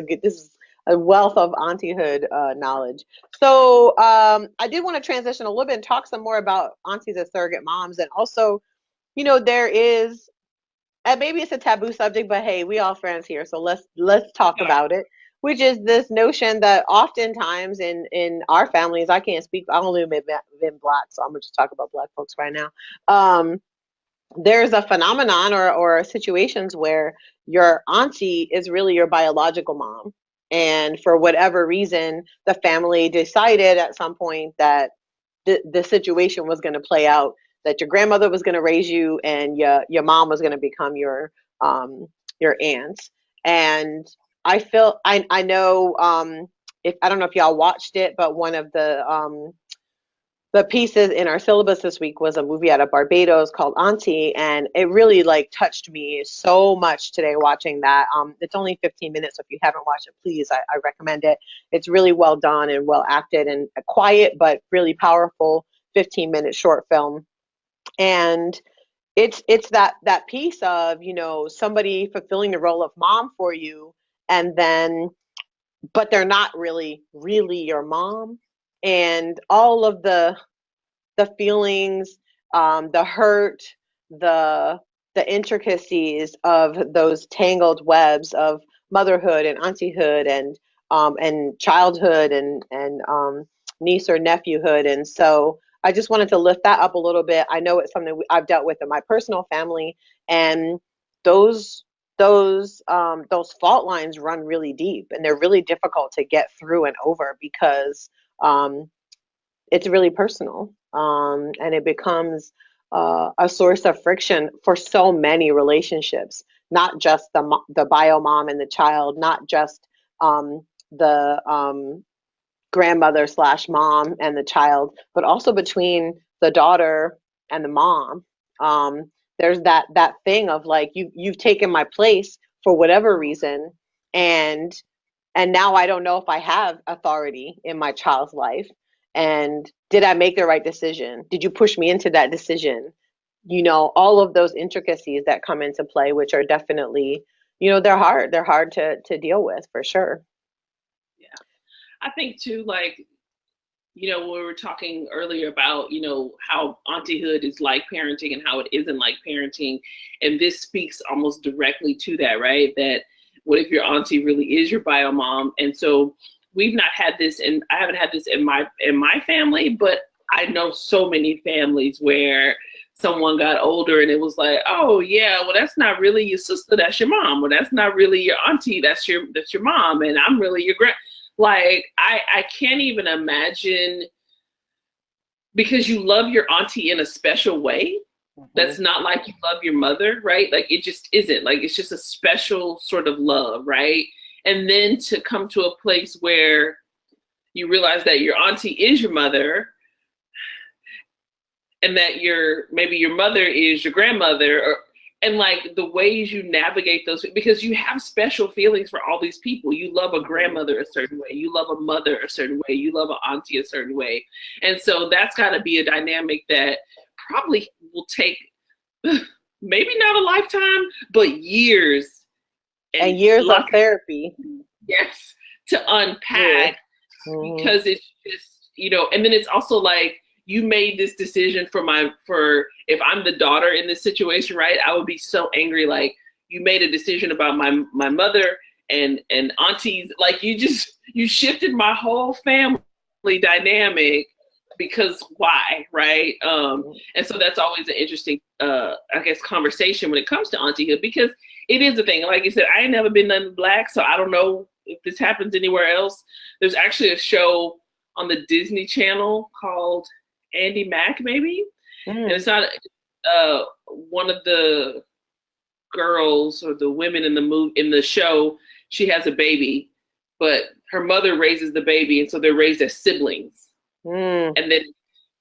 a wealth of auntiehood knowledge. So I did want to transition a little bit and talk some more about aunties as surrogate moms, and also, there is, and maybe it's a taboo subject, but hey, we all friends here, so let's talk about it. Which is this notion that oftentimes in our families, I can't speak. I only been Black, so I'm gonna just talk about Black folks right now. There's a phenomenon or situations where your auntie is really your biological mom. And for whatever reason, the family decided at some point that the situation was going to play out, that your grandmother was going to raise you and your mom was going to become your aunt. And I feel, I know, I don't know if y'all watched it, but one of the pieces in our syllabus this week was a movie out of Barbados called Auntie, and it really touched me so much today watching that. It's only 15 minutes, so if you haven't watched it, please, I recommend it. It's really well done and well acted, and a quiet but really powerful 15-minute short film. And it's that piece of, somebody fulfilling the role of mom for you, and then, but they're not really your mom. And all of the feelings, the hurt, the intricacies of those tangled webs of motherhood and auntie-hood and childhood and niece or nephewhood. And so I just wanted to lift that up a little bit. I know it's something I've dealt with in my personal family, and those fault lines run really deep, and they're really difficult to get through and over because it's really personal, and it becomes a source of friction for so many relationships, not just the bio mom and the child, not just the grandmother / mom and the child, but also between the daughter and the mom. There's that thing of you've taken my place for whatever reason, and now I don't know if I have authority in my child's life. And did I make the right decision? Did you push me into that decision? All of those intricacies that come into play, which are definitely, they're hard. They're hard to deal with, for sure. Yeah. I think too, when we were talking earlier about, how auntie-hood is like parenting and how it isn't like parenting. And this speaks almost directly to that, right? That what if your auntie really is your bio mom? And so we've not had this, and I haven't had this in my family, but I know so many families where someone got older and it was like, oh yeah, well that's not really your sister, that's your mom, or that's not really your auntie, that's your mom, and I'm really your grand. Like I can't even imagine, because you love your auntie in a special way. That's not like you love your mother, right? Like it just isn't. Like it's just a special sort of love, right? And then to come to a place where you realize that your auntie is your mother, and that maybe your mother is your grandmother, and like the ways you navigate those, because you have special feelings for all these people. You love a grandmother a certain way, you love a mother a certain way, you love an auntie a certain way. And so that's got to be a dynamic that probably will take maybe not a lifetime, but years. And years of therapy. Yes, to unpack, because it's just, and then it's also like, you made this decision for if I'm the daughter in this situation, right? I would be so angry. Like, you made a decision about my mother and aunties. Like, you shifted my whole family dynamic, because why, right? And so that's always an interesting, I guess, conversation when it comes to auntie-hood, because it is a thing. Like you said, I ain't never been none Black, so I don't know if this happens anywhere else. There's actually a show on the Disney Channel called Andy Mac, maybe, and it's not one of the girls or the women in the show. She has a baby, but her mother raises the baby, and so they're raised as siblings. And then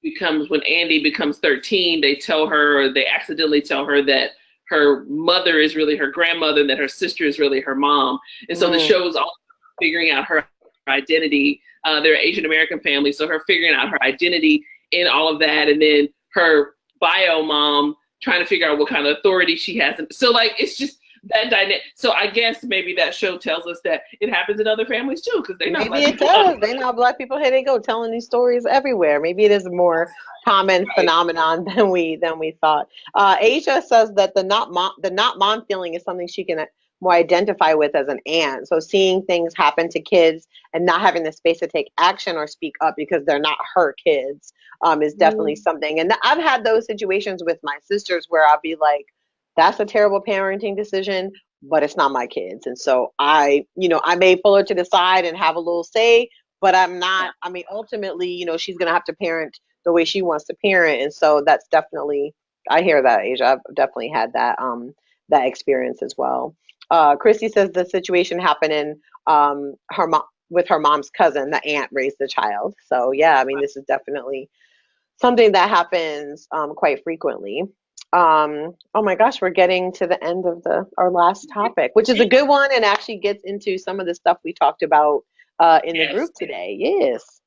becomes, when Andy becomes 13, they tell her, or they accidentally tell her, that her mother is really her grandmother, and that her sister is really her mom. And so the show is all figuring out her identity. They're an Asian American family, so her figuring out her identity in all of that, and then her bio mom trying to figure out what kind of authority she has. So like, it's just that dynamic. So I guess maybe that show tells us that it happens in other families too, because they know maybe it does. They know Black people. Here they go, telling these stories everywhere. Maybe it is a more common phenomenon than we thought. Asia says that the not mom feeling is something she can more identify with as an aunt. So seeing things happen to kids and not having the space to take action or speak up because they're not her kids is definitely something. And I've had those situations with my sisters where I'll be like, that's a terrible parenting decision, but it's not my kids. And so I may pull her to the side and have a little say, but I'm not, I mean, ultimately, she's going to have to parent the way she wants to parent. And so that's definitely, I hear that, Asia. I've definitely had that experience as well. Christy says the situation happened in with her mom's cousin. The aunt raised the child. So yeah, I mean, this is definitely something that happens quite frequently. Oh my gosh, we're getting to the end of our last topic, which is a good one and actually gets into some of the stuff we talked about in the group today. Yes.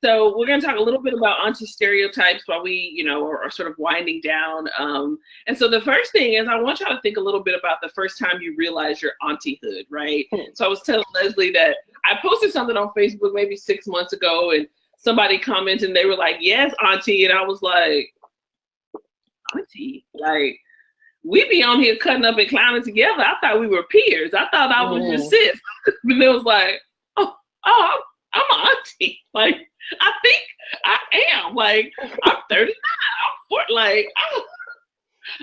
So we're going to talk a little bit about auntie stereotypes while we, are sort of winding down. And so the first thing is, I want y'all to think a little bit about the first time you realized your auntie-hood, right? So I was telling Leslie that I posted something on Facebook maybe 6 months ago, and somebody commented and they were like, yes, auntie. And I was like, auntie? Like, we be on here cutting up and clowning together. I thought we were peers. I thought I was your sis. And it was like, oh, I'm an auntie. Like, I think I am. Like, I'm 39. I'm 40. Like,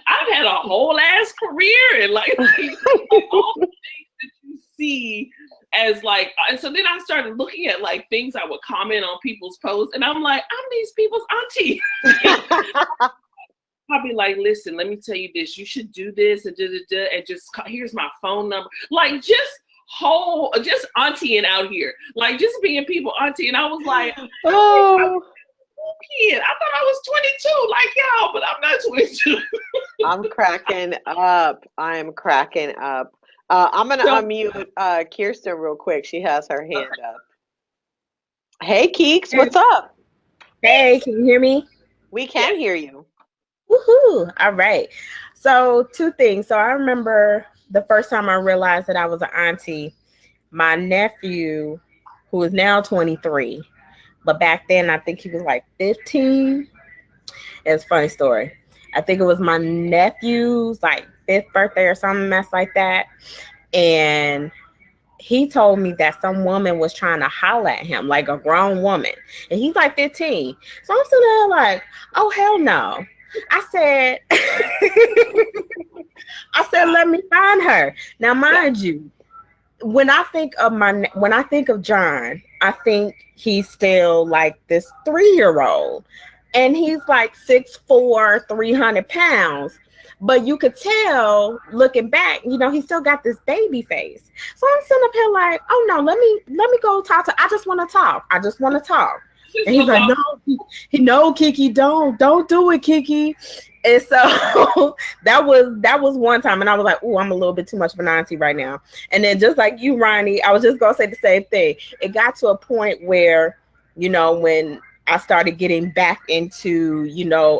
I've had a whole ass career, and like all the things that you see as like, and so then I started looking at like things I would comment on people's posts, and I'm like, I'm these people's auntie. I'll be like, listen, let me tell you this. You should do this and and just here's my phone number. Like, just auntie-ing out here, like just being people auntie. And I was like, oh, kid, I thought I was 22 like y'all, but I'm not 22. I'm cracking up. I'm gonna unmute Kirsten real quick. She has her hand up. Hey, Keeks, what's up? Hey, can you hear me? We can hear you. Woohoo! All right. So 2 things. So I remember the first time I realized that I was an auntie, my nephew, who is now 23, but back then I think he was like 15. It's a funny story. I think it was my nephew's like 5th birthday or something mess like that. And he told me that some woman was trying to holler at him, like a grown woman, and he's like 15. So I'm sitting there like, oh hell no. I said, I said, let me find her. Now, mind you, when I think of John, I think he's still like this 3-year-old, and he's like 6'4", 300 pounds. But you could tell looking back, he still got this baby face. So I'm sitting up here like, oh no, let me go talk to. I just want to talk. And he's like, no, Kiki, don't do it, Kiki. And so that was one time, and I was like, oh, I'm a little bit too much of an auntie right now. And then just like you, Roni, I was just gonna say the same thing. It got to a point where, when I started getting back into,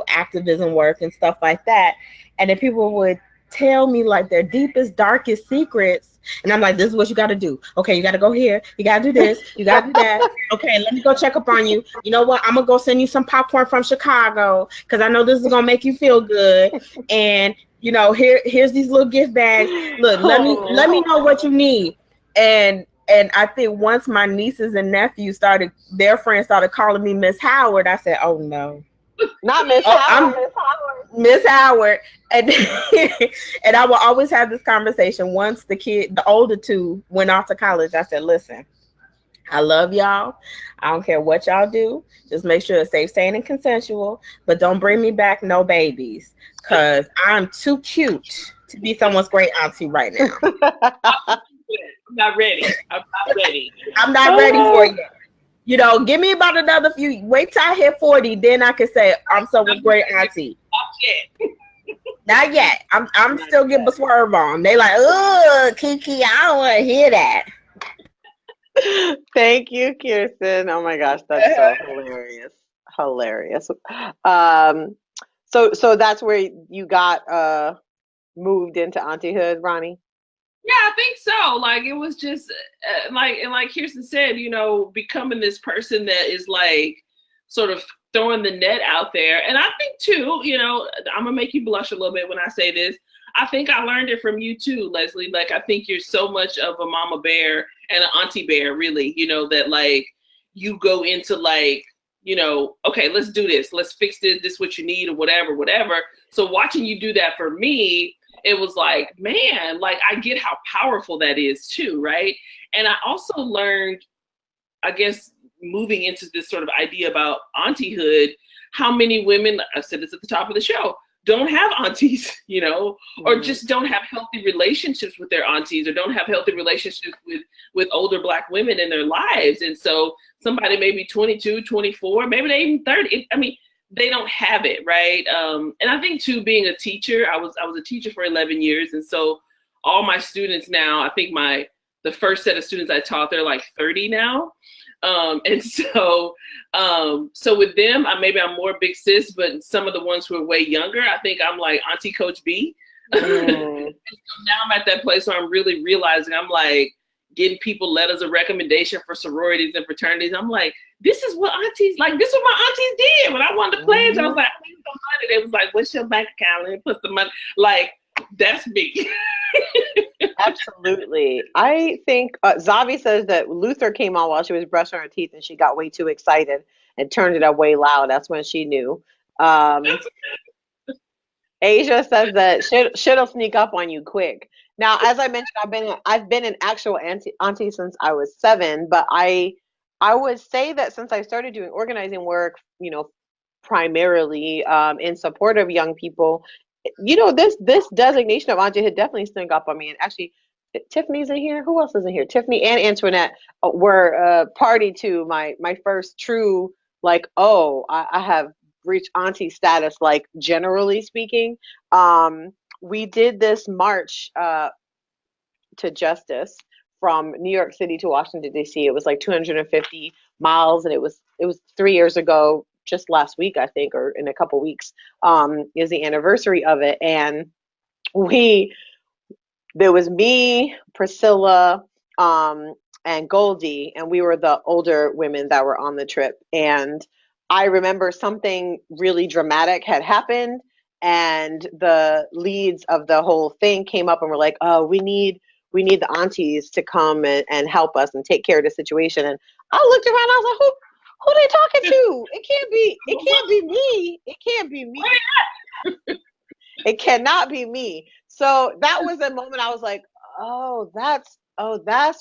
activism work and stuff like that, and then people would tell me like their deepest, darkest secrets. And I'm like, this is what you got to do. Okay, you got to go here. You got to do this. You got to do that. Okay, let me go check up on you. You know what? I'm going to go send you some popcorn from Chicago because I know this is going to make you feel good. And, here's these little gift bags. Look, let me know what you need. And I think once my nieces and nephews their friends started calling me Miss Howard, I said, oh, no. Not Miss Howard. Miss Howard. And and I will always have this conversation. Once the older two went off to college, I said, listen, I love y'all. I don't care what y'all do. Just make sure it's safe, sane, and consensual. But don't bring me back no babies, because I'm too cute to be someone's great auntie right now. I'm not ready. I'm not ready for you. Give me about another few. Wait till I hit 40, then I can say I'm someone's great auntie. Not yet. I'm still getting a swerve on. They like, oh, Kiki, I don't want to hear that. Thank you, Kirsten. Oh my gosh, that's so hilarious. So that's where you got moved into Auntiehood, Roni? Yeah, I think so. Like, it was just like Kirsten said, becoming this person that is like sort of throwing the net out there. And I think too, I'm gonna make you blush a little bit when I say this. I think I learned it from you too, Leslie. Like, I think you're so much of a mama bear and an auntie bear, really, that like you go into like, okay, let's do this. Let's fix this. This is what you need or whatever. So watching you do that for me, it was like, man, like I get how powerful that is too, right? And I also learned, I guess, moving into this sort of idea about auntiehood, how many women, I said this at the top of the show, don't have aunties, or just don't have healthy relationships with their aunties, or don't have healthy relationships with older Black women in their lives. And so somebody maybe 22, 24, maybe they even 30. I mean, they don't have it, right? And I think too, being a teacher, I was a teacher for 11 years. And so all my students now, I think the first set of students I taught, they're like 30 now. And so with them, I'm more big sis, but some of the ones who are way younger, I think I'm like Auntie Coach B. And so now I'm at that place where I'm really realizing I'm like getting people letters of recommendation for sororities and fraternities. I'm like, this is what my aunties did when I wanted to pledge. I was like, I need some money. They was like, what's your bank account? And put the money. Like, that's me. Absolutely. I think Zavi says that Luther came on while she was brushing her teeth and she got way too excited and turned it up way loud. That's when she knew. Asia says that shit'll sneak up on you quick. Now, as I mentioned, I've been an actual auntie since I was 7, but I would say that since I started doing organizing work, primarily in support of young people, this designation of auntie had definitely snuck up on me. And actually, Tiffany's in here. Who else is in here? Tiffany and Antoinette were party to my first true, like, oh, I have reached auntie status, like, generally speaking. We did this march to justice from New York City to Washington, D.C. It was like 250 miles, and it was 3 years ago, just last week, I think, or in a couple weeks, is the anniversary of it. And there was me, Priscilla, and Goldie, and we were the older women that were on the trip. And I remember something really dramatic had happened, and the leads of the whole thing came up and were like, oh, we need we need the aunties to come and help us and take care of the situation. And I looked around, I was like, who they talking to? It can't be me. It can't be me. It cannot be me. So that was a moment I was like, oh, that's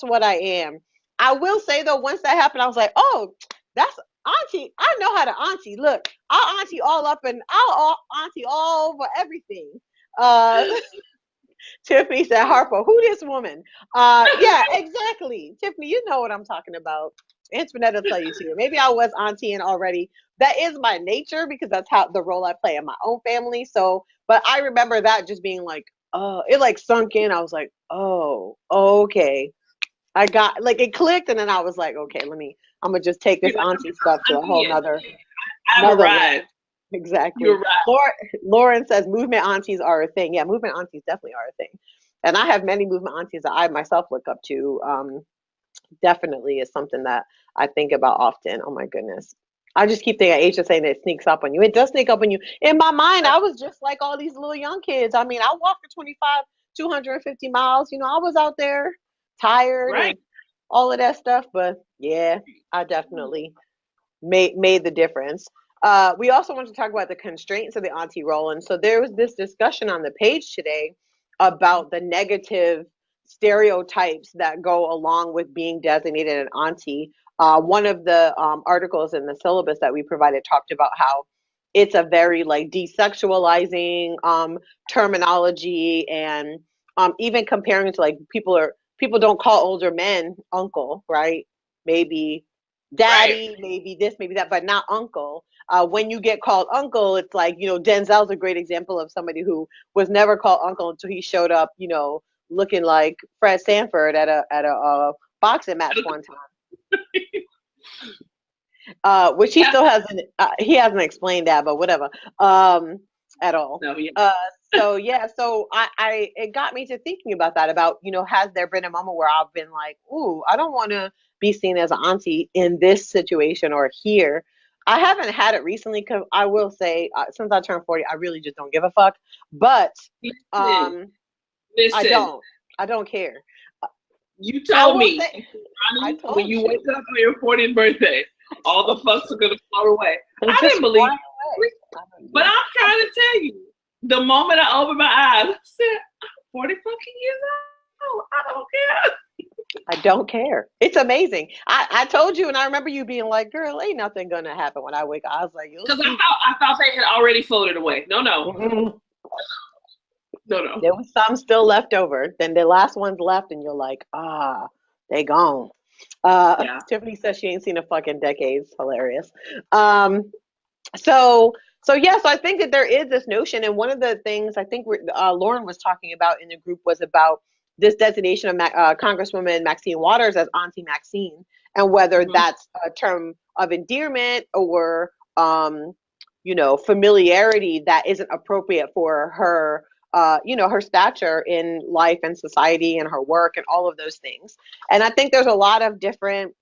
what I am. I will say though, once that happened, I was like, oh, that's auntie. I know how to auntie. Look, I'll auntie all up and I'll auntie all over everything. Tiffany said, Harpo, who this woman? Yeah, exactly. Tiffany, you know what I'm talking about. Antoinette will tell you too. Maybe I was auntie already. That is my nature because that's how the role I play in my own family. So, but I remember that just being like, oh, it like sunk in. I was like, oh, okay. I got like it clicked, and then I was like, okay, I'm gonna just take this auntie stuff to a whole nother level. Exactly. You're right. Lauren says movement aunties are a thing. Yeah, movement aunties definitely are a thing. And I have many movement aunties that I myself look up to. Definitely is something that I think about often. Oh my goodness. I just keep thinking, Aisha saying it sneaks up on you. It does sneak up on you. In my mind, I was just like all these little young kids. I mean, I walked for 250 miles. You know, I was out there tired and all of that stuff. But yeah, I definitely made the difference. We also want to talk about the constraints of the auntie role. And so there was this discussion on the page today about the negative stereotypes that go along with being designated an auntie. One of the articles in the syllabus that we provided talked about how it's a very like desexualizing terminology, and even comparing to like people don't call older men uncle, right? Maybe daddy, maybe this, maybe that, but not uncle. When you get called uncle, it's like, you know, Denzel's a great example of somebody who was never called uncle until he showed up, you know, looking like Fred Sanford at a boxing match one time. Which he still hasn't explained that, but whatever. At all. No, yeah. So it got me to thinking about that, about, you know, has there been a moment where I've been like, ooh, I don't want to be seen as an auntie in this situation or here. I haven't had it recently, because I will say, since I turned 40, I really just don't give a fuck. But Listen. I don't care. You told me when you wake up on your 40th birthday, all the fucks are gonna float away. I didn't believe it. But I'm trying to tell you, the moment I opened my eyes, I said, I'm 40 fucking years old. I don't care. I don't care. It's amazing. I told you, and I remember you being like, girl, ain't nothing gonna happen when I wake up. I was like, because I thought they had already floated away. No. Mm-hmm. No. There was some still left over. Then the last one's left, and you're like, they gone. Tiffany says she ain't seen a fucking decades. Hilarious. So I think that there is this notion, and one of the things I think Lauren was talking about in the group was about this designation of Congresswoman Maxine Waters as Auntie Maxine, and whether that's a term of endearment or familiarity that isn't appropriate for her. Her stature in life and society and her work and all of those things. And I think there's a lot of different,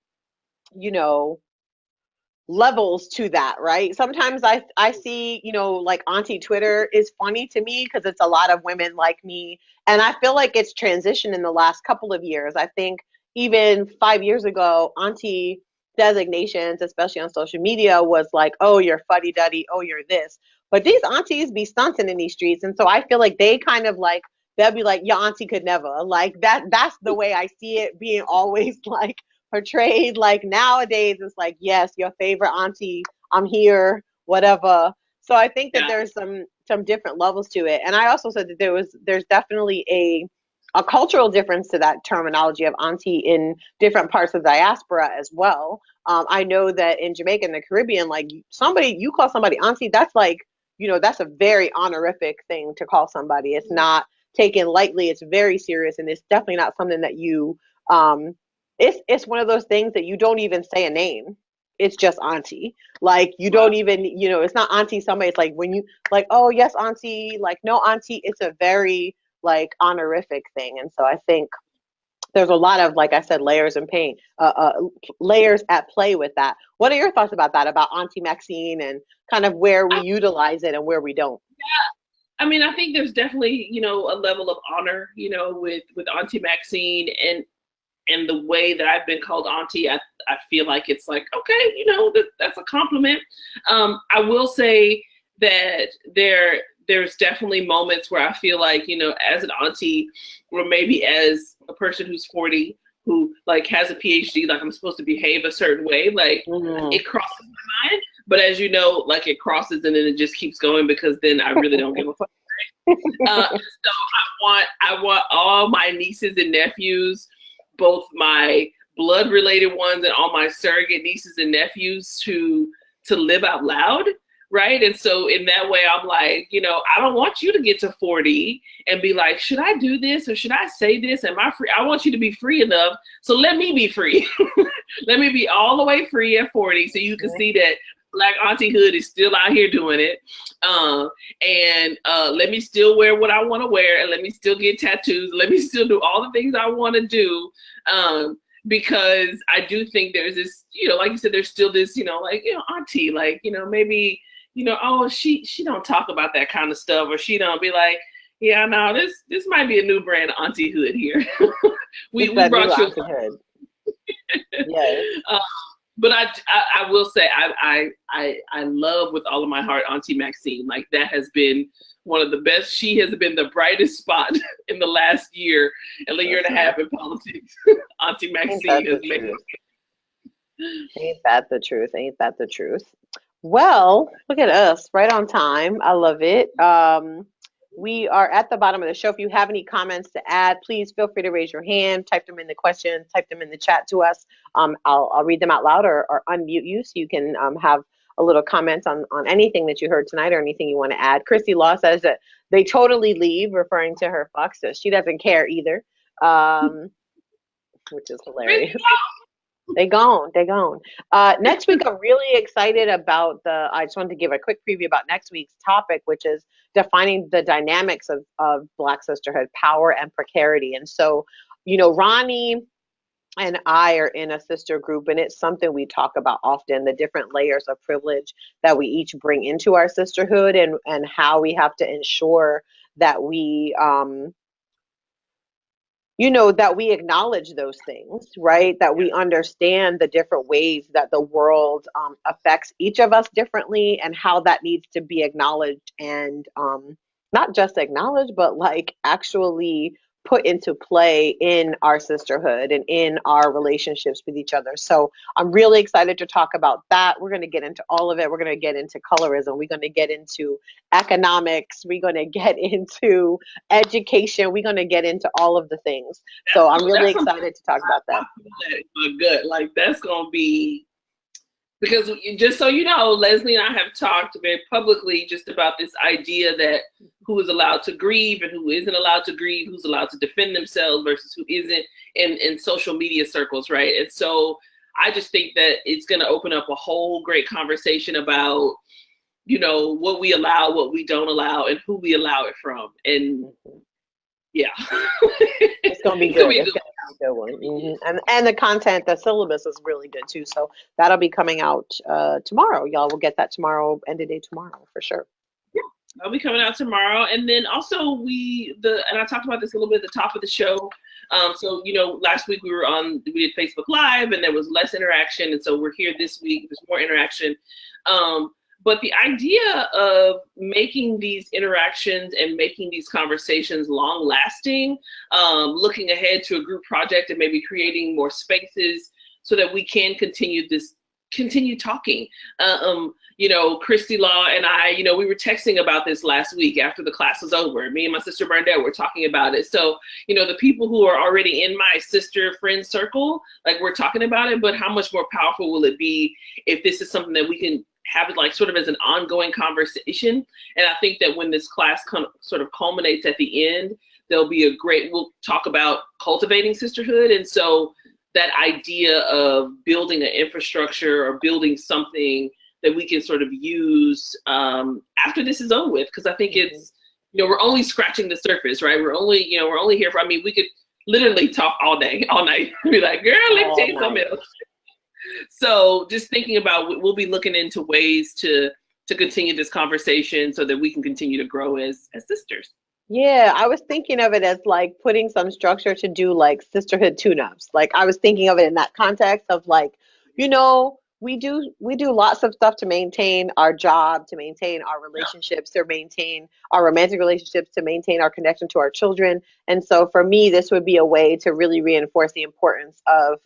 levels to that, right? Sometimes I see, like Auntie Twitter is funny to me because it's a lot of women like me. And I feel like it's transitioned in the last couple of years. I think even 5 years ago, Auntie designations, especially on social media, was like, oh, you're fuddy-duddy, oh, you're this. But these aunties be stunting in these streets. And so I feel like they kind of like, they'll be like, your auntie could never. Like that's the way I see it being always like portrayed. Like nowadays it's like, yes, your favorite auntie, I'm here, whatever. So I think that there's some different levels to it. And I also said that there's definitely a cultural difference to that terminology of auntie in different parts of the diaspora as well. I know that in Jamaica and the Caribbean, like you call somebody auntie, that's like, that's a very honorific thing to call somebody. It's not taken lightly. It's very serious. And it's definitely not something that you, it's one of those things that you don't even say a name. It's just auntie. Like you don't even, it's not auntie somebody. It's like when you like, oh yes, auntie, like no auntie. It's a very like honorific thing. And so I think there's a lot of, like I said, layers and layers at play with that. What are your thoughts about that, about Auntie Maxine and kind of where we utilize it and where we don't? I mean, I think there's definitely, you know, a level of honor, you know, with Auntie Maxine and the way that I've been called Auntie. I feel like it's like, okay, you know, that's a compliment. I will say that there's definitely moments where I feel like, you know, as an auntie, or maybe as a person who's 40, who like has a PhD, like I'm supposed to behave a certain way, like it crosses my mind. But as you know, like it crosses and then it just keeps going because then I really don't give a fuck. So I want all my nieces and nephews, both my blood related ones and all my surrogate nieces and nephews to live out loud. Right. And so in that way, I'm like, you know, I don't want you to get to 40 and be like, should I do this or should I say this? Am I free? I want you to be free enough. So let me be free. Let me be all the way free at 40 so you can see that Black Auntiehood is still out here doing it. And let me still wear what I want to wear and let me still get tattoos. Let me still do all the things I want to do. Because I do think there's this, you know, like you said, there's still this, you know, like, you know, auntie, like, you know, maybe, you know, oh, she don't talk about that kind of stuff, or she don't be like, yeah, no, this might be a new brand of Auntiehood here. we brought you Auntiehood. Yes. But I will say I love with all of my heart Auntie Maxine. Like that has been one of the best. She has been the brightest spot in the last year and a year and a half in politics. Auntie Maxine has made it. Ain't that the truth? Ain't that the truth? Well, look at us, right on time. I love it. We are at the bottom of the show. If you have any comments to add, please feel free to raise your hand, type them in the questions, type them in the chat to us. I'll read them out loud or unmute you so you can have a little comment on anything that you heard tonight or anything you want to add. Christy Law says that they totally leave, referring to her Fox. So she doesn't care either, which is hilarious. They gone. Next week, I'm really excited about I just wanted to give a quick preview about next week's topic, which is defining the dynamics of Black sisterhood, power and precarity. And so, you know, Roni and I are in a sister group, and it's something we talk about often, the different layers of privilege that we each bring into our sisterhood and how we have to ensure that we, you know, that we acknowledge those things, right? That we understand the different ways that the world affects each of us differently and how that needs to be acknowledged and not just acknowledged, but like actually put into play in our sisterhood and in our relationships with each other. So I'm really excited to talk about that. We're going to get into all of it. We're going to get into colorism. We're going to get into economics. We're going to get into education. We're going to get into all of the things. So I'm really excited to talk about that. Good. Like that's going to be, because just so you know, Leslie and I have talked very publicly just about this idea that who is allowed to grieve and who isn't allowed to grieve, who's allowed to defend themselves versus who isn't in social media circles, right? And so I just think that it's going to open up a whole great conversation about, you know, what we allow, what we don't allow, and who we allow it from. And yeah. It's going to be good. It's going to be a good one. Mm-hmm. And the content, the syllabus is really good too. So that'll be coming out tomorrow. Y'all will get that tomorrow, end of day tomorrow for sure. Yeah, that'll be coming out tomorrow. And then also and I talked about this a little bit at the top of the show. So, you know, last week we did Facebook Live and there was less interaction. And so we're here this week, there's more interaction. But the idea of making these interactions and making these conversations long lasting, looking ahead to a group project and maybe creating more spaces so that we can continue talking. You know, Christy Law and I, you know, we were texting about this last week after the class was over. Me and my sister Bernadette were talking about it. So, you know, the people who are already in my sister friend circle, like we're talking about it, but how much more powerful will it be if this is something that we can have it like sort of as an ongoing conversation. And I think that when this class sort of culminates at the end, we'll talk about cultivating sisterhood. And so that idea of building an infrastructure or building something that we can sort of use after this is over with. Because I think it's, you know, we're only scratching the surface, right? We're only here for, I mean, we could literally talk all day, all night. Be like, girl, let me tell you something else. So just thinking about, we'll be looking into ways to to continue this conversation so that we can continue to grow as sisters. Yeah, I was thinking of it as like putting some structure to do like sisterhood tune-ups. Like I was thinking of it in that context of like, you know, we do lots of stuff to maintain our job, to maintain our relationships, to maintain our romantic relationships, to maintain our connection to our children. And so for me, this would be a way to really reinforce the importance of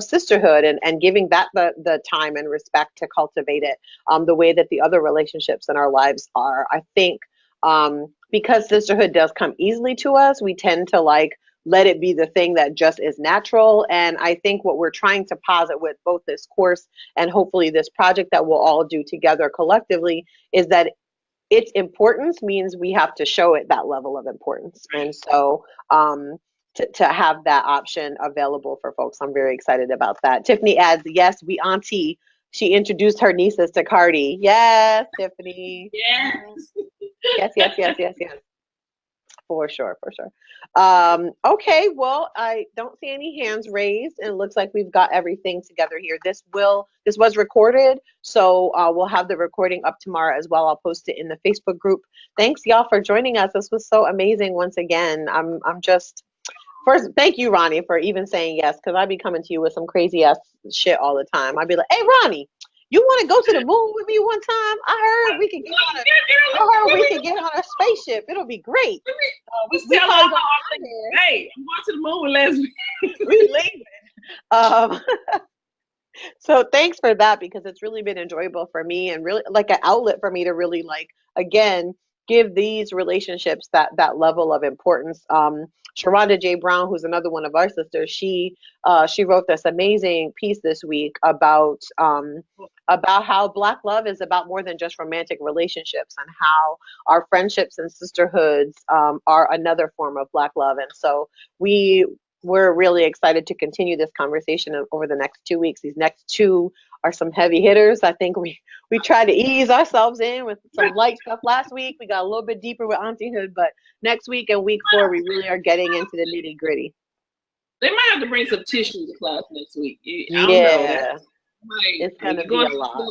sisterhood and giving that the time and respect to cultivate it the way that the other relationships in our lives are. I think because sisterhood does come easily to us, we tend to like let it be the thing that just is natural. And I think what we're trying to posit with both this course and hopefully this project that we'll all do together collectively is that its importance means we have to show it that level of importance. And so to have that option available for folks, I'm very excited about that. Tiffany adds, yes, we auntie. She introduced her nieces to Cardi. Yes, Tiffany. Yes. Yes. For sure. Okay, well, I don't see any hands raised, and it looks like we've got everything together here. This was recorded, so we'll have the recording up tomorrow as well. I'll post it in the Facebook group. Thanks, y'all, for joining us. This was so amazing once again. I'm just first, thank you, Roni, for even saying yes, because I'd be coming to you with some crazy ass shit all the time. I'd be like, hey, Roni, you want to go to the moon with me one time? I heard we could get on a spaceship. It'll be great. Hey, I'm going to the moon with Leslie. We leaving. So thanks for that, because it's really been enjoyable for me and really like an outlet for me to really like, again, give these relationships that level of importance. Sharonda J. Brown, who's another one of our sisters, she wrote this amazing piece this week about how Black love is about more than just romantic relationships, and how our friendships and sisterhoods are another form of Black love. And so we're really excited to continue this conversation over the next 2 weeks. These next two are some heavy hitters. I think we tried to ease ourselves in with some light stuff last week. We got a little bit deeper with Auntiehood, but next week and week 4, we really are getting into the nitty gritty. They might have to bring some tissue to class next week. I don't know. It's going to be a lot.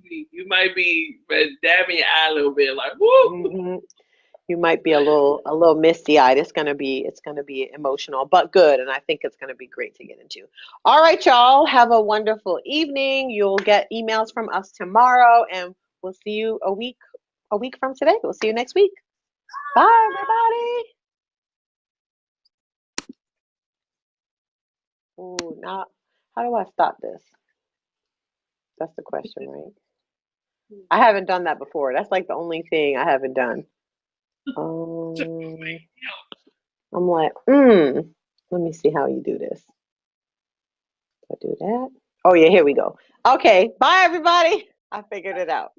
You might be dabbing your eye a little bit, like, woo! Mm-hmm. You might be a little misty-eyed. It's gonna be emotional, but good, and I think it's gonna be great to get into. All right, y'all. Have a wonderful evening. You'll get emails from us tomorrow, and we'll see you a week from today. We'll see you next week. Bye, everybody. Oh, now how do I stop this? That's the question, right? I haven't done that before. That's like the only thing I haven't done. I'm like, let me see how you do this. I do that. Oh yeah, here we go. Okay, bye everybody. I figured it out.